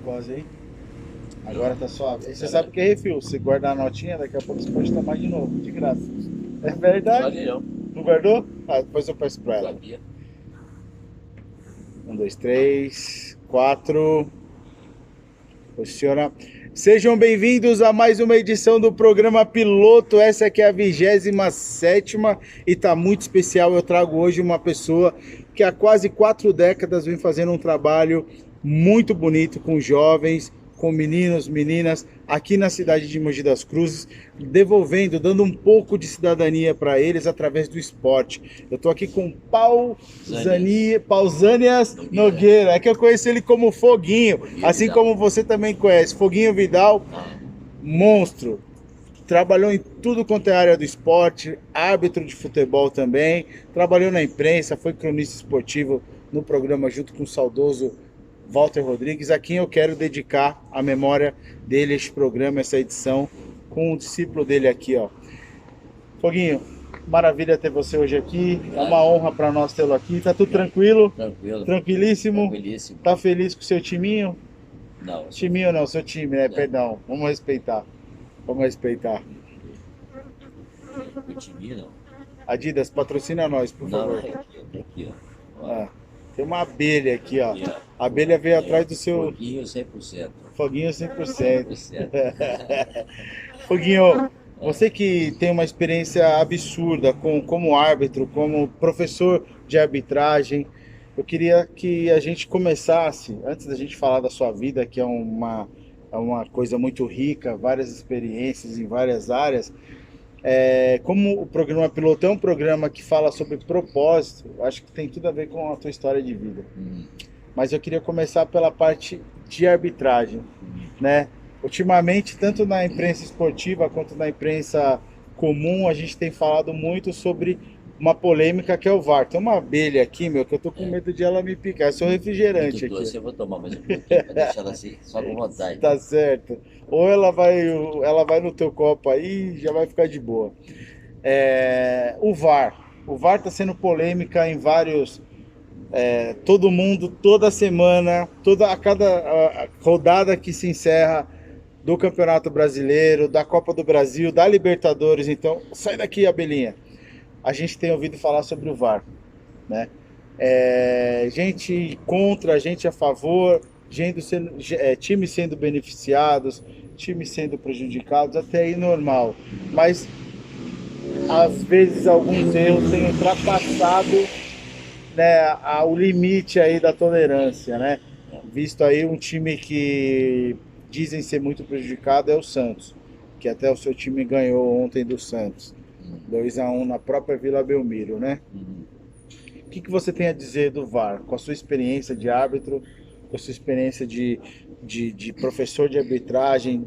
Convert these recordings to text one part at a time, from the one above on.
glicose aí. Agora tá suave. Aí você sabe que é refil. Se guardar a notinha, daqui a pouco você pode tomar de novo, de graça. É verdade? Não, Não guardou? Ah, depois eu peço pra não ela. sabia. 1, 2, 3, 4. Posiciona. Sejam bem-vindos a mais uma edição do programa Piloto. Essa aqui é a 27ª e tá muito especial. Eu trago hoje uma pessoa que há quase 4 décadas vem fazendo um trabalho muito bonito com jovens, com meninos, meninas, aqui na cidade de Mogi das Cruzes, devolvendo, dando um pouco de cidadania para eles através do esporte. Eu tô aqui com Pausanias Nogueira. É que eu conheço ele como Foguinho, assim Vidal. como você também conhece. Foguinho Vidal, monstro. Trabalhou em tudo quanto é área do esporte, árbitro de futebol também, trabalhou na imprensa, foi cronista esportivo no programa junto com o saudoso Walter Rodrigues, a quem eu quero dedicar a memória dele, este programa, essa edição, com um discípulo dele aqui, ó. Foguinho, maravilha ter você hoje aqui, Obrigado. É uma honra para nós tê-lo aqui, tá tudo tranquilo? Tranquilo. Tranquilíssimo? Tranquilíssimo. Tá feliz com o seu timinho? Não. Timinho não, seu time, né? Perdão, vamos respeitar. Vamos respeitar. O time não. Adidas, patrocina nós, por Não, favor. aqui, ó. Ah, tem uma abelha aqui, ó. Aqui, ó. A abelha veio atrás do seu Foguinho 100%. Foguinho 100%. 100%. Foguinho, você que tem uma experiência absurda como árbitro, como professor de arbitragem, eu queria que a gente começasse, antes da gente falar da sua vida, que é uma coisa muito rica, várias experiências em várias áreas. Como o programa Piloto é um programa que fala sobre propósito, acho que tem tudo a ver com a tua história de vida. Mas eu queria começar pela parte de arbitragem, né? Ultimamente, tanto na imprensa esportiva quanto na imprensa comum, a gente tem falado muito sobre uma polêmica que é o VAR. Tem uma abelha aqui, meu, que eu tô com medo de ela me picar. É seu refrigerante Muito doce, aqui. eu vou tomar mais um pouquinho pra deixar ela assim, só com vontade. Tá certo. Ou ela vai no teu copo aí e já vai ficar de boa. O VAR. O VAR está sendo polêmica em vários. Todo mundo, toda semana, a cada rodada que se encerra do Campeonato Brasileiro, da Copa do Brasil, da Libertadores. Então, sai daqui, abelhinha. A gente tem ouvido falar sobre o VAR, né? Gente contra, gente a favor, times sendo beneficiados, times sendo prejudicados, até aí normal. Mas às vezes alguns erros têm ultrapassado, né, o limite aí da tolerância, né? Visto aí um time que dizem ser muito prejudicado é o Santos, que até o seu time ganhou ontem do Santos, 2-1 na própria Vila Belmiro, né? O que você tem a dizer do VAR, com a sua experiência de árbitro, com a sua experiência de professor de arbitragem,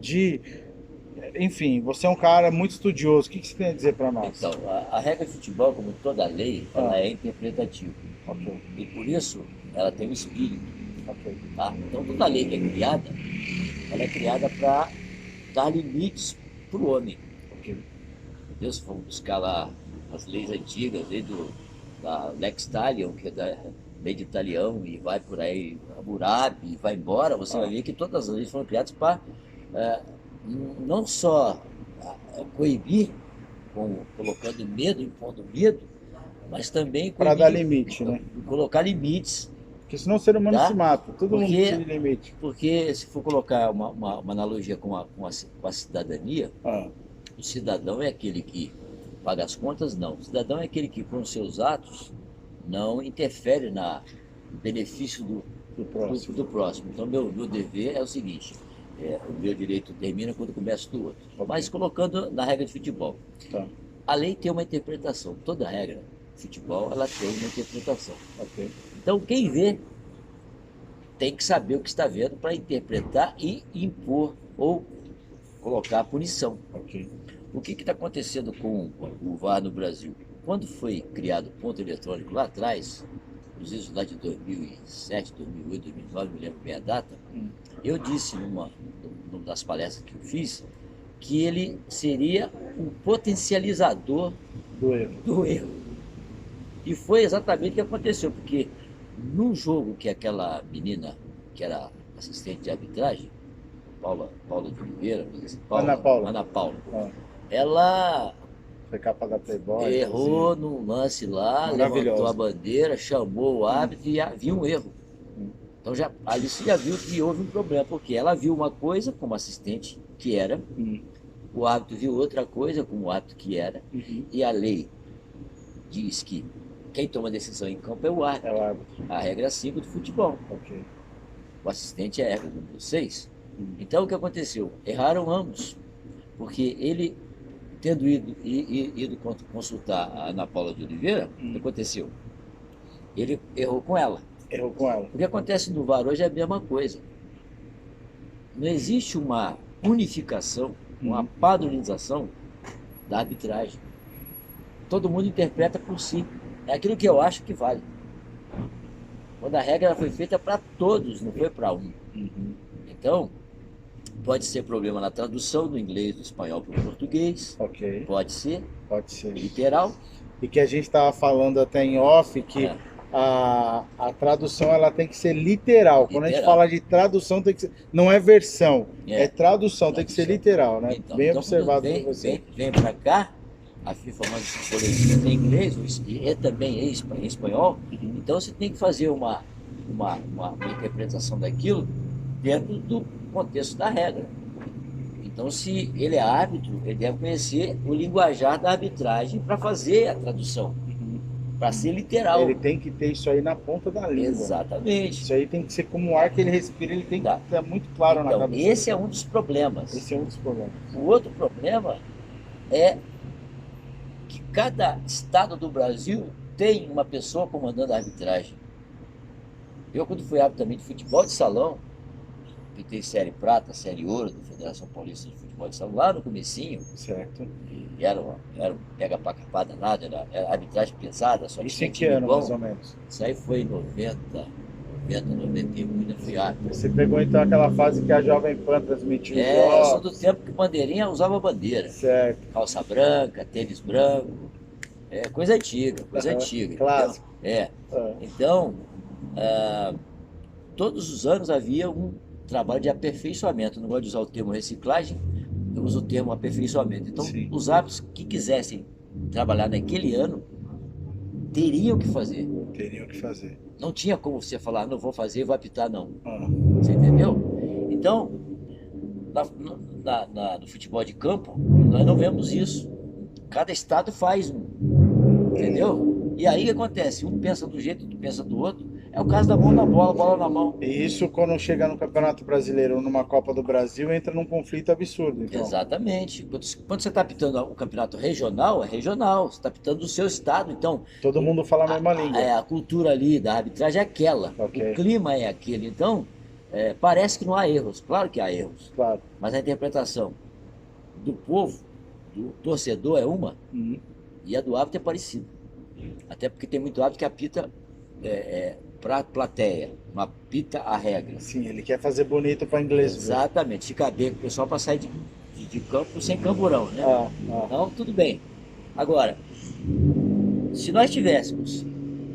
enfim, você é um cara muito estudioso. O que você tem a dizer para nós? Então, a regra de futebol, como toda lei, ela é interpretativa. Ok. E por isso, ela tem um espírito. Ok. Tá? Então, toda lei que é criada, ela é criada para dar limites para o homem. Ok. Entendeu? Se for buscar lá as leis antigas, da Lex Talion, que é da lei de Italião, e vai por aí, Hammurabi, e vai embora, você vai ver que todas as leis foram criadas para não só coibir, colocando medo, impondo medo, mas também para dar limite, né? Colocar limites. Porque senão o ser humano Tá? se mata, todo mundo precisa de limite. Porque se for colocar uma analogia com a cidadania, o cidadão é aquele que paga as contas? Não. O cidadão é aquele que, com seus atos, não interfere no benefício do próximo. Então, meu dever é o seguinte: o meu direito termina quando começa o do outro. Okay. Mas colocando na regra de futebol. Tá. A lei tem uma interpretação. Toda regra de futebol ela tem uma interpretação. Okay. Então, quem vê tem que saber o que está vendo para interpretar e impor ou colocar a punição. Okay. O que está acontecendo com o VAR no Brasil? Quando foi criado o ponto eletrônico lá atrás, nos anos lá de 2007, 2008, 2009, não me lembro bem a data, eu disse numa das palestras que eu fiz que ele seria um potencializador do erro. E foi exatamente o que aconteceu, porque num jogo que aquela menina, que era assistente de arbitragem, Paula de Oliveira, Ana Paula. Ah, ela foi capa da Playboy. errou Assim. num lance lá, Maravilhosa. levantou a bandeira, chamou o árbitro e havia um erro. Então ali você já viu que houve um problema, porque ela viu uma coisa como assistente que era, o árbitro viu outra coisa como o árbitro que era, e a lei diz que quem toma decisão em campo é o árbitro. É o árbitro. A regra 5 do futebol. Ok. O assistente é a regra número 6. Então o que aconteceu? Erraram ambos, porque ele, tendo ido consultar a Ana Paula de Oliveira, o que aconteceu? Ele errou com ela. Errou com ela. O que acontece no VAR hoje é a mesma coisa. Não existe uma unificação, uma padronização da arbitragem. Todo mundo interpreta por si. É aquilo que eu acho que vale. Quando a regra foi feita para todos, não foi para um. Então, pode ser problema na tradução do inglês do espanhol para o português. Ok. Pode ser. Pode ser. Literal. E que a gente estava falando até em off que a tradução ela tem que ser literal. Quando a gente fala de tradução, tem que ser, não é versão, é tradução, tem que ser literal, né? Então, bem observado por você. Vem para cá, a FIFA manda esses boletins em inglês e também em espanhol, então você tem que fazer uma interpretação daquilo dentro do contexto da regra. Então, se ele é árbitro, ele deve conhecer o linguajar da arbitragem para fazer a tradução, para ser literal. Ele tem que ter isso aí na ponta da língua. Exatamente. Isso aí tem que ser como o ar que ele respira, ele tem que estar muito claro na cabeça. Esse é um dos problemas. Esse é um dos problemas. O outro problema é que cada estado do Brasil tem uma pessoa comandando a arbitragem. Eu, quando fui árbitro também de futebol de salão, pitei série prata, série ouro da Federação Paulista de Futebol de Salão, lá no comecinho. Certo. E era um pega pra capar danado, era arbitragem pesada, só Isso tinha em que time ano, bom. mais ou menos? Isso aí foi em 90, 91, ainda fui árbitro. Você pegou então aquela fase que a Jovem Pan transmitiu os Eu jogos. sou do tempo que bandeirinha usava bandeira. Certo. Calça branca, tênis branco. É coisa antiga, coisa antiga. Clássico. Então, todos os anos havia um trabalho de aperfeiçoamento. Eu não gosto de usar o termo reciclagem, eu uso o termo aperfeiçoamento. Então, os árbitros que quisessem trabalhar naquele ano teriam que fazer. Teriam que fazer. Não tinha como você falar, não vou fazer, vou apitar, não. Você entendeu? Então, no futebol de campo, nós não vemos isso. Cada estado faz um. Entendeu? E aí o que acontece? Um pensa do jeito, outro pensa do outro. É o caso da mão na bola, bola na mão. E isso, quando chega no Campeonato Brasileiro ou numa Copa do Brasil, entra num conflito absurdo. Então. Exatamente. Quando você está apitando o campeonato regional, é regional. Você está apitando do seu estado. Então, todo mundo fala a mesma língua. A cultura ali da arbitragem é aquela. Okay. O clima é aquele. Então, parece que não há erros. Claro que há erros. Claro. Mas a interpretação do povo, do torcedor é uma, e a do árbitro é parecida. Até porque tem muito árbitro que apita para a plateia, não apita a regra. Sim, ele quer fazer bonito para inglês. Exatamente, fica bem com o pessoal para sair de campo sem camburão, né? Então, tudo bem. Agora, se nós tivéssemos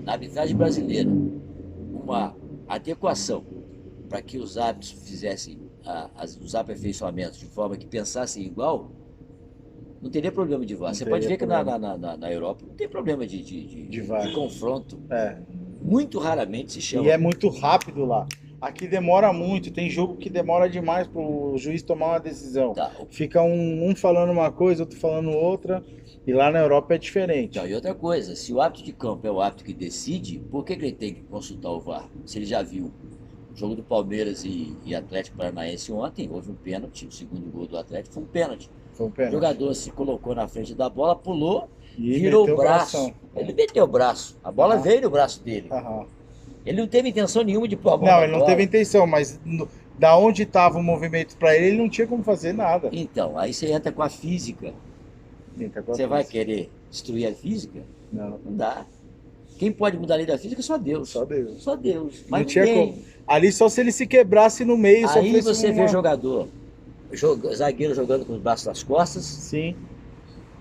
na arbitragem brasileira uma adequação para que os árbitros fizessem os aperfeiçoamentos de forma que pensassem igual, não teria problema de VAR. Você pode ver que na Europa não tem problema de confronto. Muito raramente se chama. E é muito rápido lá. Aqui demora muito, tem jogo que demora demais para o juiz tomar uma decisão. Fica um falando uma coisa, outro falando outra, e lá na Europa é diferente. Então, e outra coisa, se o árbitro de campo é o árbitro que decide, por que ele tem que consultar o VAR? Se ele já viu o jogo do Palmeiras e Atlético Paranaense ontem, houve um pênalti, o segundo gol do Atlético foi um pênalti. O jogador se colocou na frente da bola, pulou, virou o braço. Ele meteu o braço. A bola veio no braço dele. Ele não teve intenção nenhuma de pôr a bola. Não, ele não teve intenção, mas da onde estava o movimento para ele não tinha como fazer nada. Então, aí você entra com a física. Você vai querer destruir a física? Não. Não dá. Quem pode mudar a lei da física é só Deus. Só Deus. Só Deus. Mas não tinha como. Ali só se ele se quebrasse no meio. Aí você vê jogador, zagueiro jogando com os braços nas costas. Sim.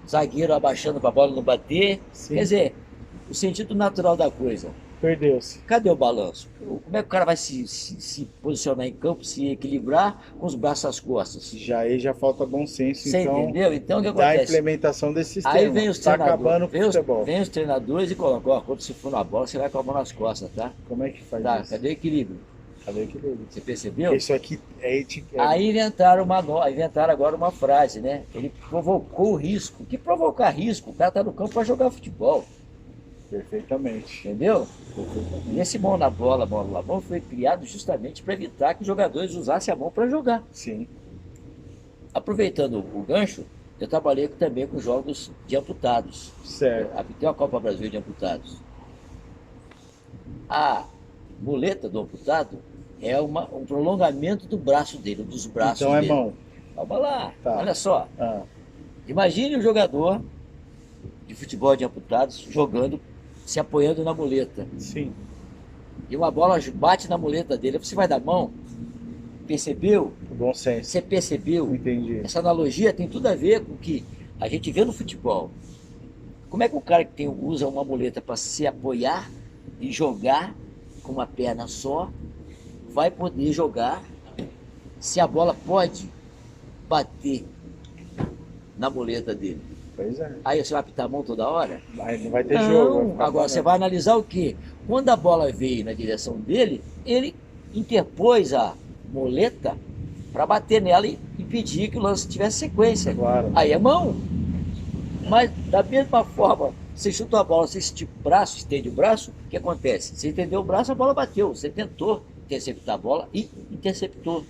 Zagueiro abaixando para a bola não bater. Sim. Quer dizer, o sentido natural da coisa. Perdeu-se. Cadê o balanço? Como é que o cara vai se posicionar em campo, se equilibrar com os braços às costas? Aí já falta bom senso, Você então, entendeu? Então o que da acontece? implementação desse sistema. Aí vem os Tá treinadores, acabando com o futebol. vem os treinadores e colocam, ó, quando você for na bola, você vai com a mão nas costas, tá? Como é que faz Tá, isso? cadê o equilíbrio? Cadê o equilíbrio? Você percebeu? Isso aqui Aí inventaram agora uma frase, né? Ele provocou o risco. Que provocar risco? O cara tá no campo para jogar futebol, Perfeitamente. entendeu? E esse mão na bola, bola na mão, foi criado justamente para evitar que os jogadores usassem a mão para jogar. Sim. Aproveitando o gancho, eu trabalhei também com jogos de amputados. Certo. Tem a Copa Brasil de amputados. A muleta do amputado é um prolongamento do braço dele, dos braços Então é dele. mão. Calma lá, Tá. olha só. Ah, Imagine um jogador de futebol de amputados jogando, se apoiando na muleta. sim. E uma bola bate na muleta dele. Você vai dar mão? Percebeu? Bom senso. Você percebeu? Entendi. Essa analogia tem tudo a ver com o que a gente vê no futebol. Como é que o cara que usa uma muleta para se apoiar e jogar com uma perna só vai poder jogar se a bola pode bater na muleta dele? Pois é. Aí você vai apitar a mão toda hora? Aí não vai ter Não, jogo. vai ficar agora você parado. vai analisar o quê? Quando a bola veio na direção dele, ele interpôs a muleta para bater nela e impedir que o lance tivesse sequência. Claro. Aí é mão. Mas da mesma forma, você chuta a bola, você estica o braço, estende o braço, o que acontece? Você entendeu o braço, a bola bateu. Você tentou interceptar a bola e interceptou.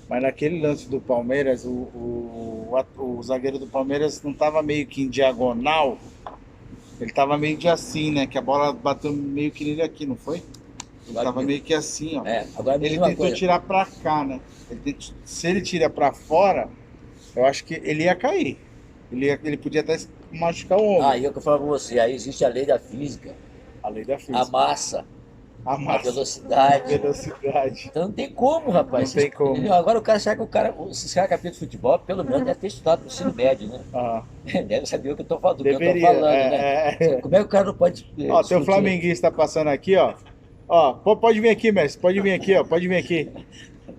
Mas naquele lance do Palmeiras, o zagueiro do Palmeiras não estava meio que em diagonal, ele estava meio de assim, né? Que a bola bateu meio que nele aqui, não foi? Ele estava meio que assim, ó. Agora me Ele diz uma tentou coisa. tirar pra cá, né? Se ele tira pra fora, eu acho que ele ia cair. Ele podia até machucar o ombro. Aí é o que eu falo pra você, aí existe a lei da física, A lei da a física. massa, A a massa, velocidade. velocidade. Então não tem como, rapaz. Não tem como. Entendeu? Agora o cara sabe que esses caras que apitam futebol, pelo menos deve ter estudado no ensino médio, né? Ah, Deve saber o que eu tô falando, do que eu tô deveria. falando, né? Como é que o cara não pode. Ó, tem um discutir? flamenguista passando aqui, ó. Ó, pode vir aqui, mestre. Pode vir aqui, ó. Pode vir aqui.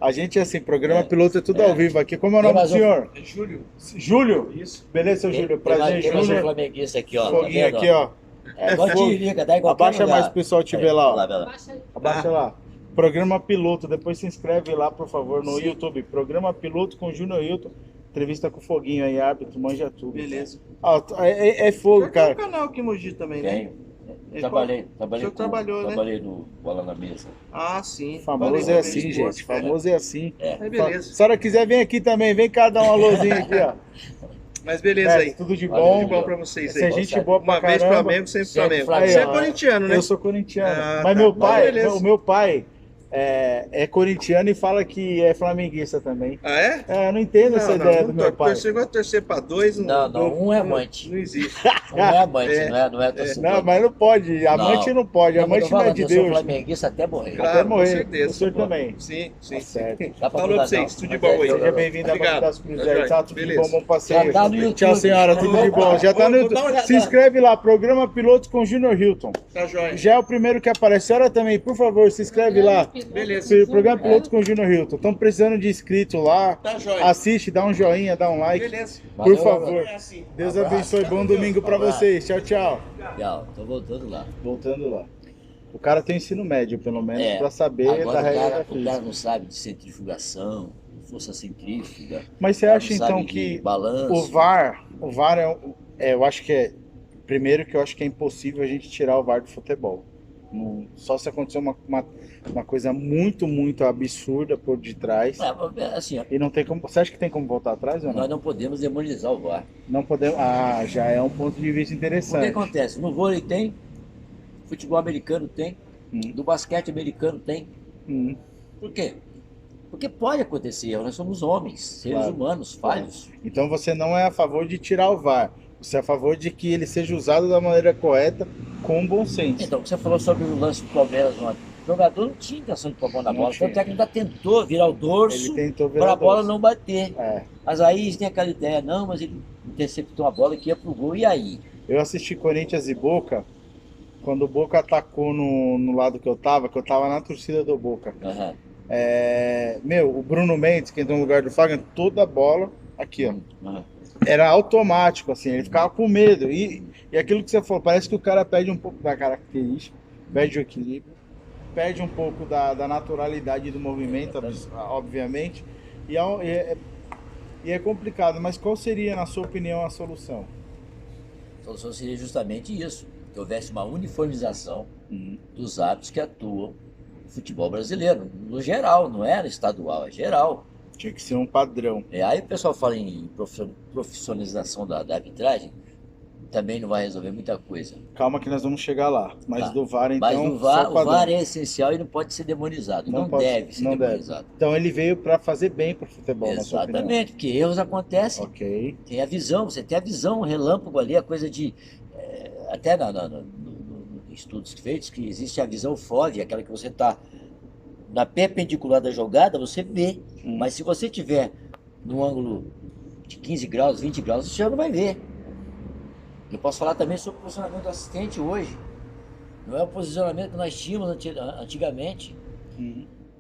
A gente, assim, programa piloto é tudo ao vivo aqui. Como é o Tem nome do mais um- senhor? É Júlio. Júlio? Isso. Beleza, seu Tem- Júlio. tem mais- Prazer, tem mais um Júlio. flamenguista aqui, ó. Foguinho tá vendo, aqui, ó. É, igual fogo. Tiririca, dá em qualquer Abaixa lugar. mais pro pessoal te ver lá, ó. Vai lá. Abaixa lá. Programa piloto. Depois se inscreve lá, por favor, no YouTube. Programa piloto com Júnior Hilton. Entrevista com o Foguinho aí, árbitro, manja tudo. Beleza. Ó, é fogo, Tem um cara. canal aqui em Mogi também, né? Tem. É, Trabalhei O senhor trabalhou, né? trabalhei no Bola na Mesa. Ah, sim. Famoso Falei é com assim, ele, gente. esporte, cara. Famoso é assim. Mas Se beleza. a senhora quiser, vem aqui também. Vem cá dar um alôzinho aqui, ó. Mas beleza Mestre, aí. tudo de Valeu, bom. Tudo de bom pra vocês Você é aí. gente boa pra Uma vez caramba. Flamengo, sempre Sempre Flamengo. Flamengo. Você é Aí, ó. corintiano, né? Eu sou corintiano. Ah, Mas tá. meu Não, pai, beleza. o meu pai é corintiano e fala que é flamenguista também. Ah, é? É, eu não entendo essa ideia do meu pai. Você gosta de torcer pra dois? Não, um é amante. Não existe. Um é amante, É. não é torcedor. Não, mas não pode. Amante não pode. Amante não é de Eu sou Deus. flamenguista até morrer. Até morrer. Com certeza. O senhor também. Sim, sim. Tá certo. Dá pra Falou mudar, pra vocês, não. tudo de Mas bom aí. Seja bem-vindo a Obrigado. Banco das Cruzes Tá aí, joia. tá? Tudo de Beleza. bom, bom passeio. Já tá no YouTube. Tchau, senhora, tudo de bom. Já tá no Vou YouTube. dar uma olhada. Se inscreve lá, Programa Piloto com Júnior Hilton. Tá jóia. Já é o primeiro que aparece. Senhora também, por favor, se inscreve lá. Beleza. Programa Piloto com Júnior Hilton. Estamos precisando de inscrito lá. Tá jóia. Assiste, dá um joinha, dá um like. Beleza. Por Valeu, favor. É assim. Deus abençoe. Bom domingo pra vocês. Tchau, tchau. Legal, tô voltando lá. Voltando lá. O cara tem ensino médio, pelo menos, pra saber da Agora regra da o cara física. não sabe de centrifugação, força centrífuga. Mas você não acha sabe então de que balanço. o VAR eu acho que primeiro que eu acho que é impossível a gente tirar o VAR do futebol. Só se acontecer uma coisa muito, muito absurda por detrás. Assim, ó, E não tem como. Você acha que tem como voltar atrás ou não? nós não podemos demonizar o VAR. Não podemos. Ah, já é um ponto de vista O que interessante. acontece? No vôlei tem, futebol americano tem, no basquete americano tem. Hum, Por quê? Porque pode acontecer, nós somos homens, seres Claro. humanos, falhos. Então você não é a favor de tirar o VAR. Você é a favor de que ele seja usado da maneira correta, com bom senso. Então, você falou sobre o lance do Palmeiras ontem. O jogador não tinha intenção de pôr a mão na Não bola, tinha. tanto é que ainda tentou virar o dorso Ele tentou virar para a bola doce. não bater. É. Mas aí tem aquela ideia, não, mas ele interceptou a bola que ia pro gol, e aí? Eu assisti Corinthians e Boca Quando o Boca atacou no lado que eu tava na torcida do Boca. Aham. O Bruno Mendes, que entrou no lugar do Fagner, toda a bola, aqui, ó. Aham. Era automático, assim, ele ficava com medo. E aquilo que você falou, parece que o cara perde um pouco da característica, perde o equilíbrio, perde um pouco da naturalidade do movimento, obviamente. E é complicado, mas qual seria, na sua opinião, a solução? A solução seria justamente isso, que houvesse uma uniformização dos hábitos que atuam no futebol brasileiro, no geral, não é no estadual, é geral. Tinha que ser um padrão. Aí o pessoal fala em profissionalização da arbitragem, também não vai resolver muita coisa. Calma que nós vamos chegar lá. Mas Tá. do VAR, então, Mas o só padrão. VAR é essencial e não pode ser demonizado, não deve ser demonizado. Então ele veio para fazer bem pro futebol, na sua opinião. Exatamente, porque erros acontecem. Ok. Tem a visão, você tem a visão, o relâmpago ali, a coisa de. Até nos estudos feitos, que existe a visão FOV, aquela que você está na perpendicular da jogada, você vê. Mas se você tiver no ângulo de 15 graus, 20 graus, você já não vai ver. Eu posso falar também sobre o posicionamento do assistente hoje. Não é o posicionamento que nós tínhamos antigamente.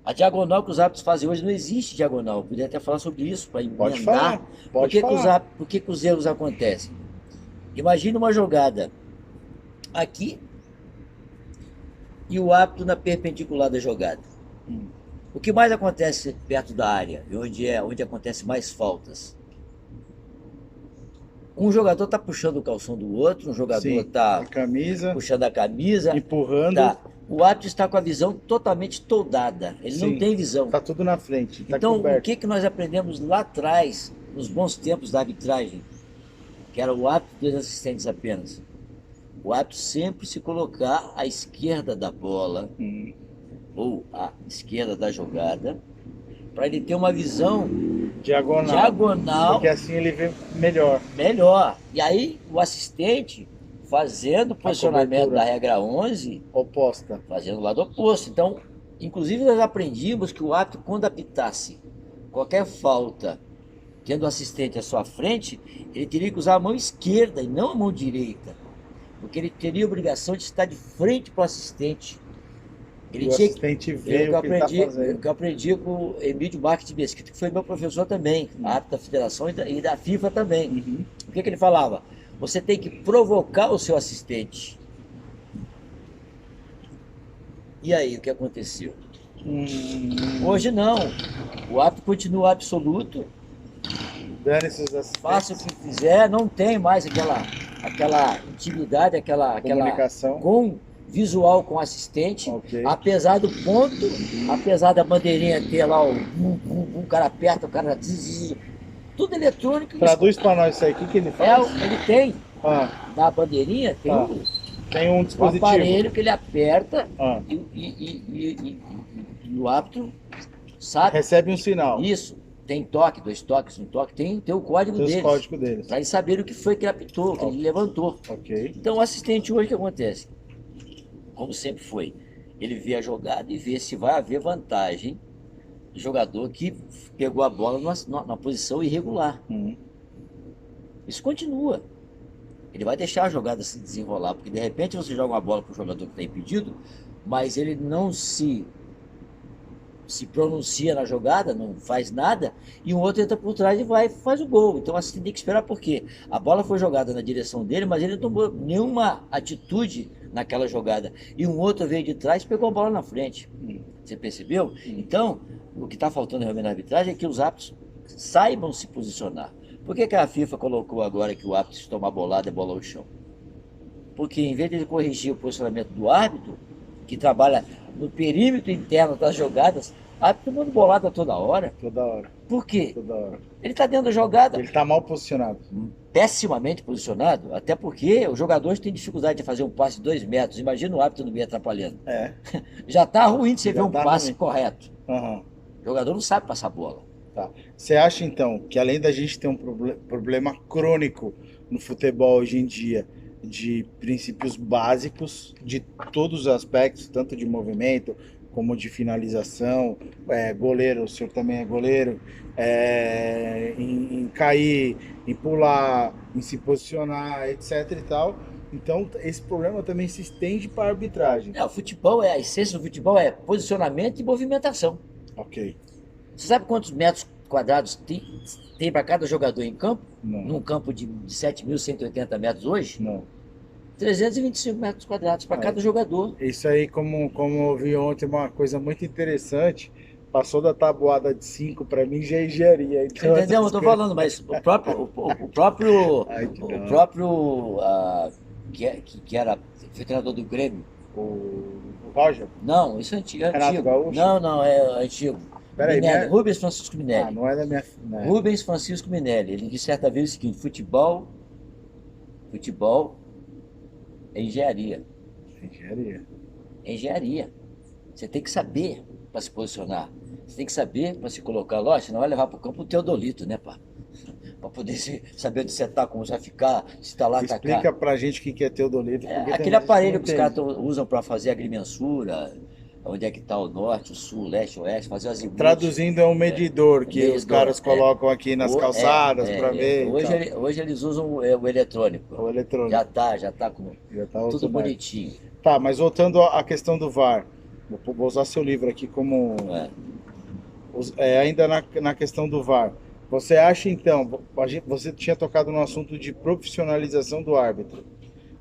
A diagonal que os árbitros fazem hoje não existe diagonal. Eu poderia até falar sobre isso para emendar. Pode falar. Pode falar. Por que os erros acontecem? Imagina uma jogada aqui e o árbitro na perpendicular da jogada. O que mais acontece perto da área, onde acontece mais faltas? Um jogador está puxando o calção do outro, um jogador está puxando a camisa, empurrando. Tá. O árbitro está com a visão totalmente toldada, ele não tem visão. Está tudo na frente. Então, o que nós aprendemos lá atrás, nos bons tempos da arbitragem, que era o árbitro e dois assistentes apenas? O árbitro sempre se colocar à esquerda da bola, ou à esquerda da jogada, para ele ter uma visão diagonal, porque assim ele vê melhor. E aí o assistente fazendo o posicionamento da regra 11 oposta, fazendo o lado oposto. Então, inclusive nós aprendimos que o árbitro, quando apitasse qualquer falta tendo o assistente à sua frente, ele teria que usar a mão esquerda e não a mão direita, porque ele teria a obrigação de estar de frente para o assistente. O assistente vê o que ele está fazendo. Que eu aprendi com o Emílio Marques de Mesquita, que foi meu professor também, árbitro da federação e da FIFA também. O que ele falava? Você tem que provocar o seu assistente. E aí, o que aconteceu? Hoje não. O árbitro continua absoluto. Dane-se os assistentes. Faça o que quiser, não tem mais aquela intimidade, aquela comunicação com visual com o assistente, apesar do ponto, apesar da bandeirinha ter lá o cara aperta, o cara tudo eletrônico. Traduz para nós isso aí, o que ele faz? Ele tem na bandeirinha tem um dispositivo, um aparelho que ele aperta e o árbitro sabe, recebe um sinal. Isso. Tem toque, 2 toques, 1 toque, tem o código deles. Para eles saberem o que foi que ele apitou, que ele levantou. Então o assistente hoje, o que acontece? Como sempre foi, ele vê a jogada e vê se vai haver vantagem do jogador que pegou a bola numa posição irregular. Isso continua. Ele vai deixar a jogada se desenrolar, porque de repente você joga uma bola para o jogador que está impedido, mas ele não se pronuncia na jogada, não faz nada, e um outro entra por trás e faz o gol. Então assim tem que esperar, porque a bola foi jogada na direção dele, mas ele não tomou nenhuma atitude naquela jogada. E um outro veio de trás e pegou a bola na frente. Você percebeu? Então, o que está faltando realmente na arbitragem é que os árbitros saibam se posicionar. Por que a FIFA colocou agora que o árbitro, se tomar bolada, é bola ao chão? Porque em vez de ele corrigir o posicionamento do árbitro, que trabalha no perímetro interno das jogadas, árbitro tomando bolada toda hora. Por quê? Toda hora. Ele está dentro da jogada. Ele está mal posicionado. Pessimamente posicionado, até porque os jogadores têm dificuldade de fazer um passe de 2 metros. Imagina o árbitro no meio atrapalhando. Já está ruim de você ver um passe correto. O jogador não sabe passar bola. Você acha então que além da gente ter um problema crônico no futebol hoje em dia, de princípios básicos de todos os aspectos, tanto de movimento como de finalização, goleiro, o senhor também é goleiro, em cair, em pular, em se posicionar, etc e tal, Então, esse problema também se estende para a arbitragem. O futebol, a essência do futebol é posicionamento e movimentação. Ok. Você sabe quantos metros quadrados tem para cada jogador em campo? Não. Num campo de 7.180 metros hoje? Não. 325 metros quadrados para cada jogador. Isso aí, como eu vi ontem, uma coisa muito interessante, passou da tabuada de 5 para mim já é engenharia. Então, Entendeu? Eu estou falando, mas o próprio que era foi treinador do Grêmio. o Roger? Não, isso é antigo. Renato Gaúcho? Não, é antigo. Peraí, Minelli, né? Rubens Francisco Minelli. Não é da minha... Não é. Rubens Francisco Minelli. Ele disse certa vez o seguinte: futebol é engenharia. Engenharia. É engenharia. Você tem que saber para se posicionar. Você tem que saber para se colocar. Lógico, você não vai levar para o campo o teodolito, né, pá? Para poder saber onde você está, como você vai ficar, se está lá, atacar. Explica pra gente o que é teodolito. É, porque tem aquele gente aparelho não que os entende. caras usam para fazer agrimensura, onde é que está o norte, o sul, o leste, o oeste, fazer as Traduzindo, é um medidor que medidor, os caras colocam aqui nas calçadas para ver. e Hoje, tal. hoje eles usam o eletrônico. O eletrônico. Já tá com Já tá tudo automático. bonitinho. Tá, mas voltando à questão do VAR. Vou usar seu livro aqui como... ainda na questão do VAR. Você acha, então... Você tinha tocado no assunto de profissionalização do árbitro.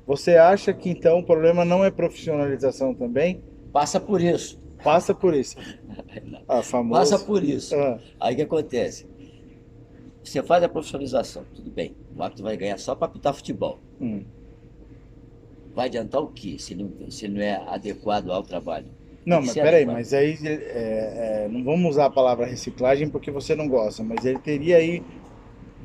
Você acha que, então, o problema não é profissionalização também? Passa por isso. Passa por isso. Ah, famoso. Passa por isso. Ah. Aí o que acontece? Você faz a profissionalização, tudo bem. O árbitro vai ganhar só para apitar futebol. Vai adiantar o quê se não é adequado ao trabalho? Não, Tem que mas ser peraí, adequado. mas aí não vamos usar a palavra reciclagem porque você não gosta, mas ele teria aí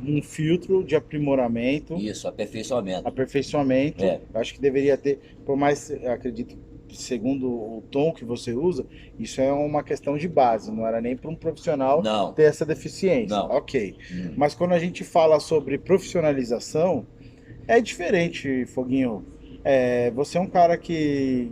um filtro de aprimoramento, Isso, aperfeiçoamento. aperfeiçoamento. É. Eu acho que deveria ter, por mais, eu acredito, segundo o tom que você usa, isso é uma questão de base, não era nem para um profissional Não. ter essa deficiência. Não. Ok. Mas quando a gente fala sobre profissionalização, é diferente, Foguinho. Você é um cara que,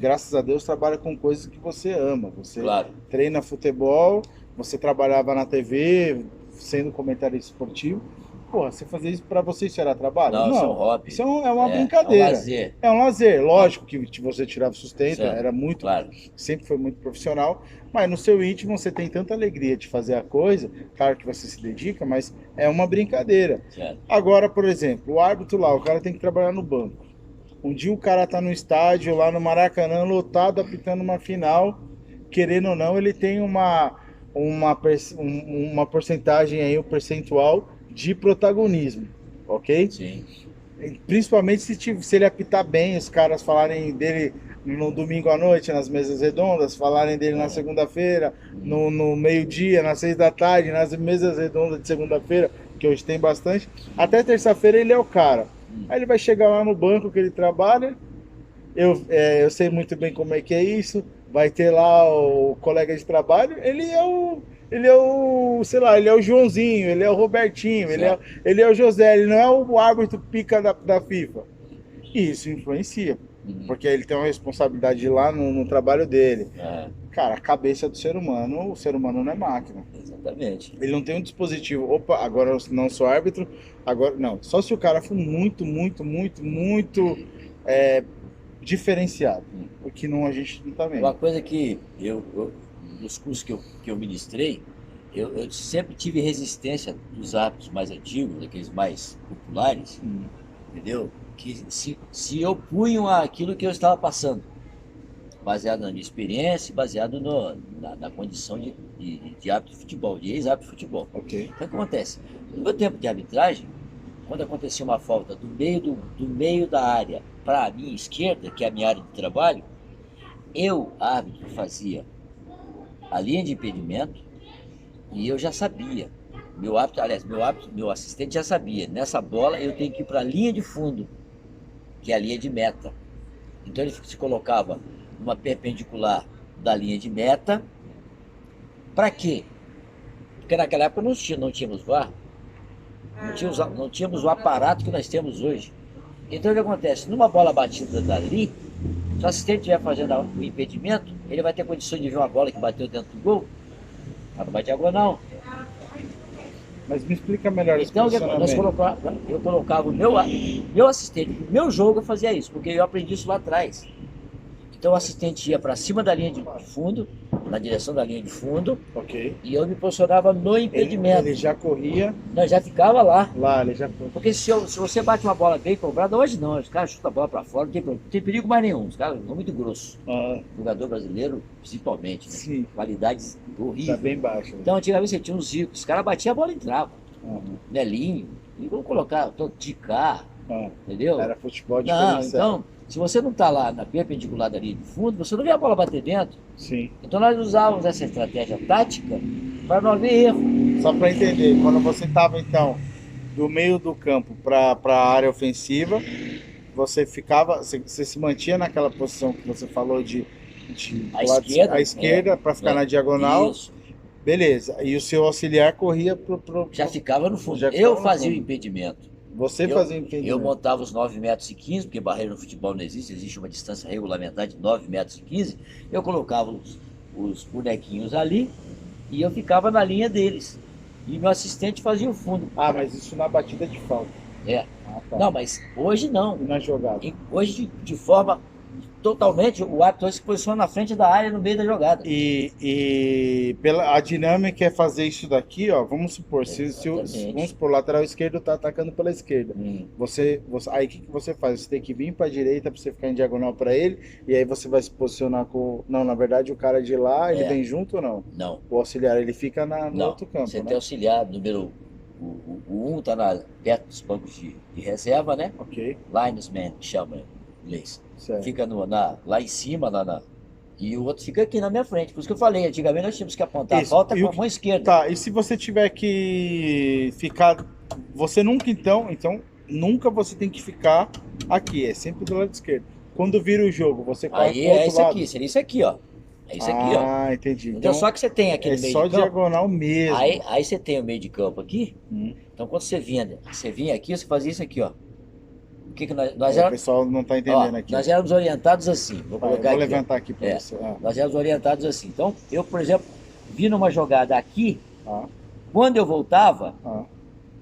graças a Deus, trabalha com coisas que você ama. Você Claro. treina futebol, você trabalhava na TV, sendo comentarista esportivo. Pô, você fazer isso pra você, isso era trabalho? Não, isso é um hobby. Isso é uma É brincadeira. um lazer. É um lazer. Lógico que você tirava sustento, Certo. era muito, Claro. sempre foi muito profissional, mas no seu íntimo você tem tanta alegria de fazer a coisa, claro que você se dedica, mas é uma brincadeira. Certo. Agora, por exemplo, o árbitro lá, o cara tem que trabalhar no banco. Um dia o cara tá no estádio, lá no Maracanã, lotado, apitando uma final, querendo ou não, ele tem uma porcentagem aí, um percentual de protagonismo, ok? Sim. Principalmente se ele apitar bem, os caras falarem dele no domingo à noite, nas mesas redondas, falarem dele na segunda-feira, no meio-dia, nas 6 da tarde, nas mesas redondas de segunda-feira, que hoje tem bastante, até terça-feira ele é o cara. Aí ele vai chegar lá no banco que ele trabalha, eu sei muito bem como é que é isso, vai ter lá o colega de trabalho, ele é o, sei lá, ele é o Joãozinho, ele é o Robertinho, ele é o José, ele não é o árbitro pica da FIFA. E isso influencia, porque ele tem uma responsabilidade lá no trabalho dele. É, Cara, a cabeça do ser humano, o ser humano não é máquina. exatamente. Ele não tem um dispositivo, opa, agora eu não sou árbitro, agora não. Só se o cara for muito diferenciado, o que não, a gente não tá vendo. Uma coisa que nos cursos que eu ministrei, eu sempre tive resistência dos árbitros mais antigos, daqueles mais populares, entendeu? Que se opunham àquilo que eu estava passando, baseado na minha experiência, baseado na condição de árbitro de futebol, de ex-árbitro de futebol. Ok. Então, o que acontece? No meu tempo de arbitragem, quando acontecia uma falta do meio da área para a minha esquerda, que é a minha área de trabalho, eu, árbitro, fazia a linha de impedimento e eu já sabia. Meu assistente já sabia. Nessa bola eu tenho que ir para a linha de fundo, que é a linha de meta. Então ele se colocava numa perpendicular da linha de meta. Para quê? Porque naquela época não tínhamos VAR. Não tínhamos o aparato que nós temos hoje. Então o que acontece? Numa bola batida dali, se o assistente estiver fazendo o impedimento, ele vai ter condições de ver uma bola que bateu dentro do gol, ela não vai diagonal. Mas me explica melhor esse Então, posicionamento. eu colocava o meu assistente, no meu jogo eu fazia isso, porque eu aprendi isso lá atrás. Então o assistente ia para cima da linha de fundo, na direção da linha de fundo, Ok. e eu me posicionava no impedimento. Ele já corria Não, já ficava lá. lá, ele já... Porque se você bate uma bola bem cobrada, hoje não, os caras chutam a bola para fora, não tem perigo mais nenhum. Os caras são muito grossos. Ah, Jogador brasileiro, principalmente, né? sim, Qualidades tá horríveis. bem baixo. Né? Então antigamente você tinha uns ricos, os caras batiam a bola e entrava. Ah, Nelinho, e vamos colocar de cá, ah. entendeu? Era futebol Não, diferenciado. então, se você não está lá na perpendicular da linha de fundo, você não vê a bola bater dentro. Sim. Então nós usávamos essa estratégia tática para não haver erro. Só para entender, quando você estava então do meio do campo para a área ofensiva, você ficava, você se mantinha naquela posição que você falou de À esquerda, para ficar na diagonal, Isso, beleza. E o seu auxiliar corria pro já ficava no fundo. Já ficava Eu no fazia o fundo. impedimento. Você Eu- fazia impedimento. Eu montava os 9,15 metros, porque barreira no futebol não existe, existe uma distância regulamentar de 9,15 metros. Eu colocava os bonequinhos ali e eu ficava na linha deles. E meu assistente fazia o fundo. Ah, mas isso na batida de falta. É. Ah, tá. Não, mas hoje não. E na jogada. Hoje, de forma totalmente, o árbitro se posiciona na frente da área, no meio da jogada. E a dinâmica é fazer isso daqui, ó. Vamos supor, Exatamente. vamos supor, o lateral esquerdo tá atacando pela esquerda. Hum. Aí o que você faz? Você tem que vir para a direita para você ficar em diagonal para ele, e aí você vai se posicionar com. Não, na verdade o cara de lá, ele É. vem junto ou não? Não. O auxiliar, ele fica no Não, outro campo, você né? tem auxiliar, o 1 está perto dos bancos de reserva, né? Ok, Linesman, que chama em inglês. certo. Fica lá em cima, e o outro fica aqui na minha frente. Por isso que eu falei, antigamente nós tínhamos que apontar Isso, a falta e com o a mão esquerda. Tá, e se você tiver que ficar. Você nunca, então, nunca você tem que ficar aqui, é sempre do lado esquerdo. Quando vira o jogo, você corre Aí pro outro é isso lado. aqui, seria isso aqui, ó. É isso aqui, ó. Ah, entendi. Então, Então, só que você tem aqui é no meio só de campo. diagonal mesmo. Aí você tem o meio de campo aqui. Hum. Então quando você vinha aqui, você fazia isso aqui, ó. O que nós O éramos, pessoal não tá ó, entendendo aqui. nós éramos orientados assim. Vou Vai, eu colocar vou aqui, ó. levantar aqui para É. você. Ah, Nós éramos orientados assim. Então, eu, por exemplo, vi numa jogada aqui, ah, quando eu voltava, ah,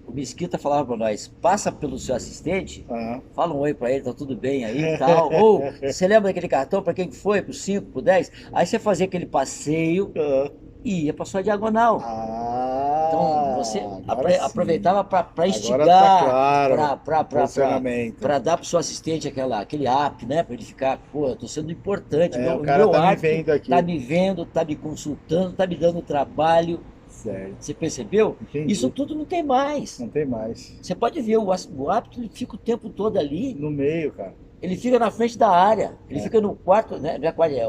o Mesquita falava para nós, passa pelo seu assistente, ah. fala um oi para ele, tá tudo bem aí e tal. Ou, você lembra daquele cartão, para quem que foi? Pro 5, pro 10? Aí você fazia aquele passeio e ia para sua diagonal. Ah, Então, você agora sim. aproveitava para Agora instigar, tá claro. Posicionamento. para dar para o seu assistente aquele up, né? Para ele ficar, pô, eu tô sendo importante. É, o o cara meu tá me árbitro vendo aqui. tá me vendo, tá me consultando, tá me dando trabalho. Certo. Você percebeu? Entendi. Isso tudo não tem mais. Não tem mais. Você pode ver, o árbitro ele fica o tempo todo ali, No meio, cara. ele fica na frente da área, ele É. fica no quarto, né?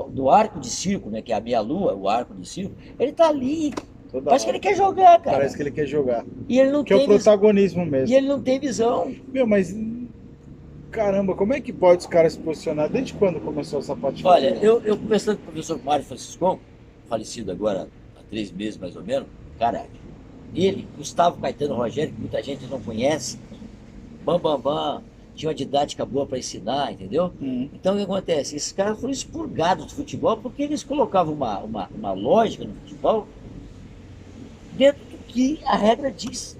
Do arco de circo, né? Que é a meia-lua, o arco de circo. Ele tá ali. Toda Parece que hora. ele quer jogar, cara. Parece que ele quer jogar. E ele não Que é o tem visão. protagonismo E mesmo. ele não tem visão. Meu, mas. Caramba, como é que pode os caras se posicionar? Desde quando começou essa patifaria? Olha, eu conversando com o professor Mário Franciscon, falecido agora há 3 meses mais ou menos, cara, ele, Gustavo Caetano Rogério, que muita gente não conhece, tinha uma didática boa para ensinar, entendeu? Então o que acontece? Esses caras foram expurgados do futebol porque eles colocavam uma lógica no futebol dentro do que a regra diz.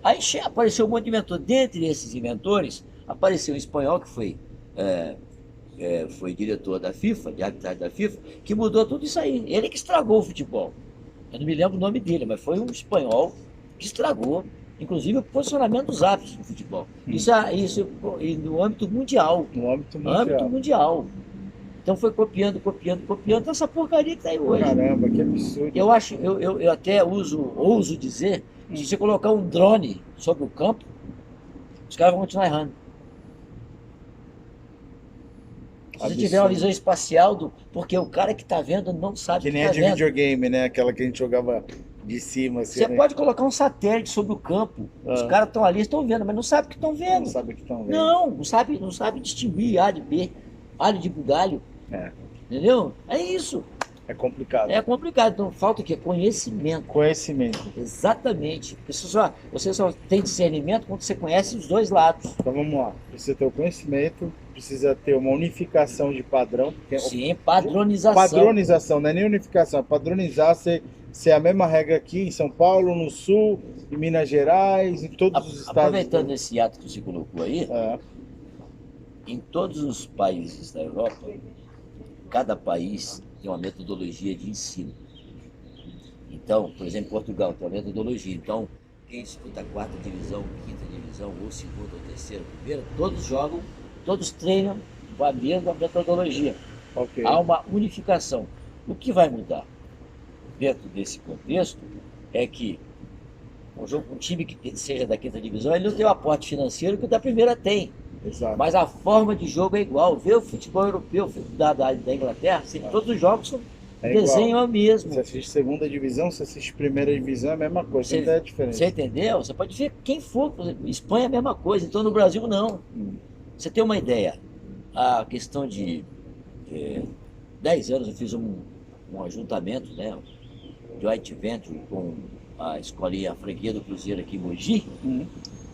Aí apareceu um monte de inventor. Dentre esses inventores, apareceu um espanhol que foi diretor da FIFA, de arbitragem da FIFA, que mudou tudo isso aí. Ele que estragou o futebol. Eu não me lembro o nome dele, mas foi um espanhol que estragou, inclusive, o posicionamento dos árbitros no futebol. Isso e no âmbito mundial. No âmbito No âmbito mundial. mundial. Então foi copiando essa porcaria que está aí hoje. Caramba, que absurdo. Eu até ouso dizer, que se você colocar um drone sobre o campo, os caras vão continuar errando. Se você Absurdo. tiver uma visão espacial, porque o cara que está vendo não sabe Que o que nem a está de vendo. videogame, né? Aquela que a gente jogava de cima, assim, Você né? pode colocar um satélite sobre o campo. Os Ah. caras estão ali, estão vendo, mas não sabem o que estão Não vendo. sabe o que estão vendo. Não sabe distinguir A de B, alho de bugalho. É. Entendeu? É isso. É complicado. É complicado. Então falta o quê? Conhecimento. Conhecimento. Exatamente. Você só tem discernimento quando você conhece os dois lados. Então vamos lá. Precisa ter o conhecimento, precisa ter uma unificação de padrão. Porque Sim, padronização. Padronização, não é nem unificação. Padronizar, você ser a mesma regra aqui em São Paulo, no Sul, em Minas Gerais, em todos os estados. Aproveitando esse ato que você colocou aí, É, em todos os países da Europa, cada país tem uma metodologia de ensino. Então, por exemplo, Portugal tem uma metodologia. Então, quem disputa a quarta divisão, quinta divisão, ou segunda, ou terceira, primeira, todos jogam, todos treinam com a mesma metodologia. ok. Há uma unificação. O que vai mudar dentro desse contexto é que um time que seja da quinta divisão, ele não tem o aporte financeiro que o da primeira tem. Exato. Mas a forma de jogo é igual. Vê o futebol europeu da Inglaterra, todos os jogos são É igual. desenho é o mesmo. Você assiste segunda divisão, você assiste primeira divisão, é a mesma coisa, Você- não tem diferença. Você entendeu? Você pode ver quem for. Por exemplo, Espanha é a mesma coisa, então no Brasil não. Você tem uma ideia? A questão de 10 anos eu fiz um ajuntamento, né? Joint venture com a escolinha, a franquia do Cruzeiro aqui em Mogi.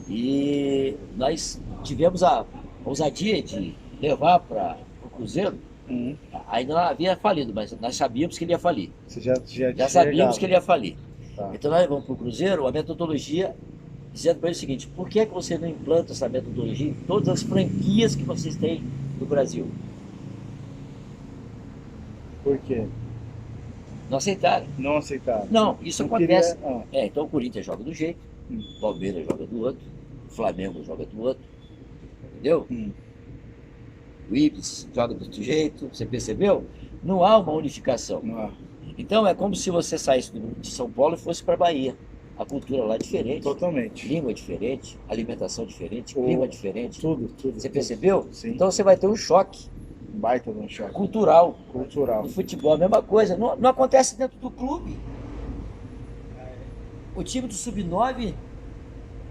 E nós tivemos a ousadia de levar para o Cruzeiro. Ainda não havia falido, mas nós sabíamos que ele ia falir. Você já Sabíamos que ele ia falir. Tá. Então nós vamos para o Cruzeiro, a metodologia, dizendo para ele o seguinte: por que é que você não implanta essa metodologia em todas as franquias que vocês têm no Brasil? Por quê? Não aceitaram. Não aceitaram. Não, isso Não acontece. queria- Então o Corinthians joga do jeito, o Palmeiras joga do outro, o Flamengo joga do outro, entendeu? O Ibis joga do outro jeito, você percebeu? Não há uma unificação. Não. Então é como se você saísse de São Paulo e fosse para Bahia. A cultura lá é diferente, Totalmente. língua diferente, alimentação diferente, O- clima diferente. Tudo. Você percebeu? Sim. Então você vai ter um choque Baita de um choque cultural. cultural. No futebol, a mesma coisa. Não acontece dentro do clube. O time do Sub-9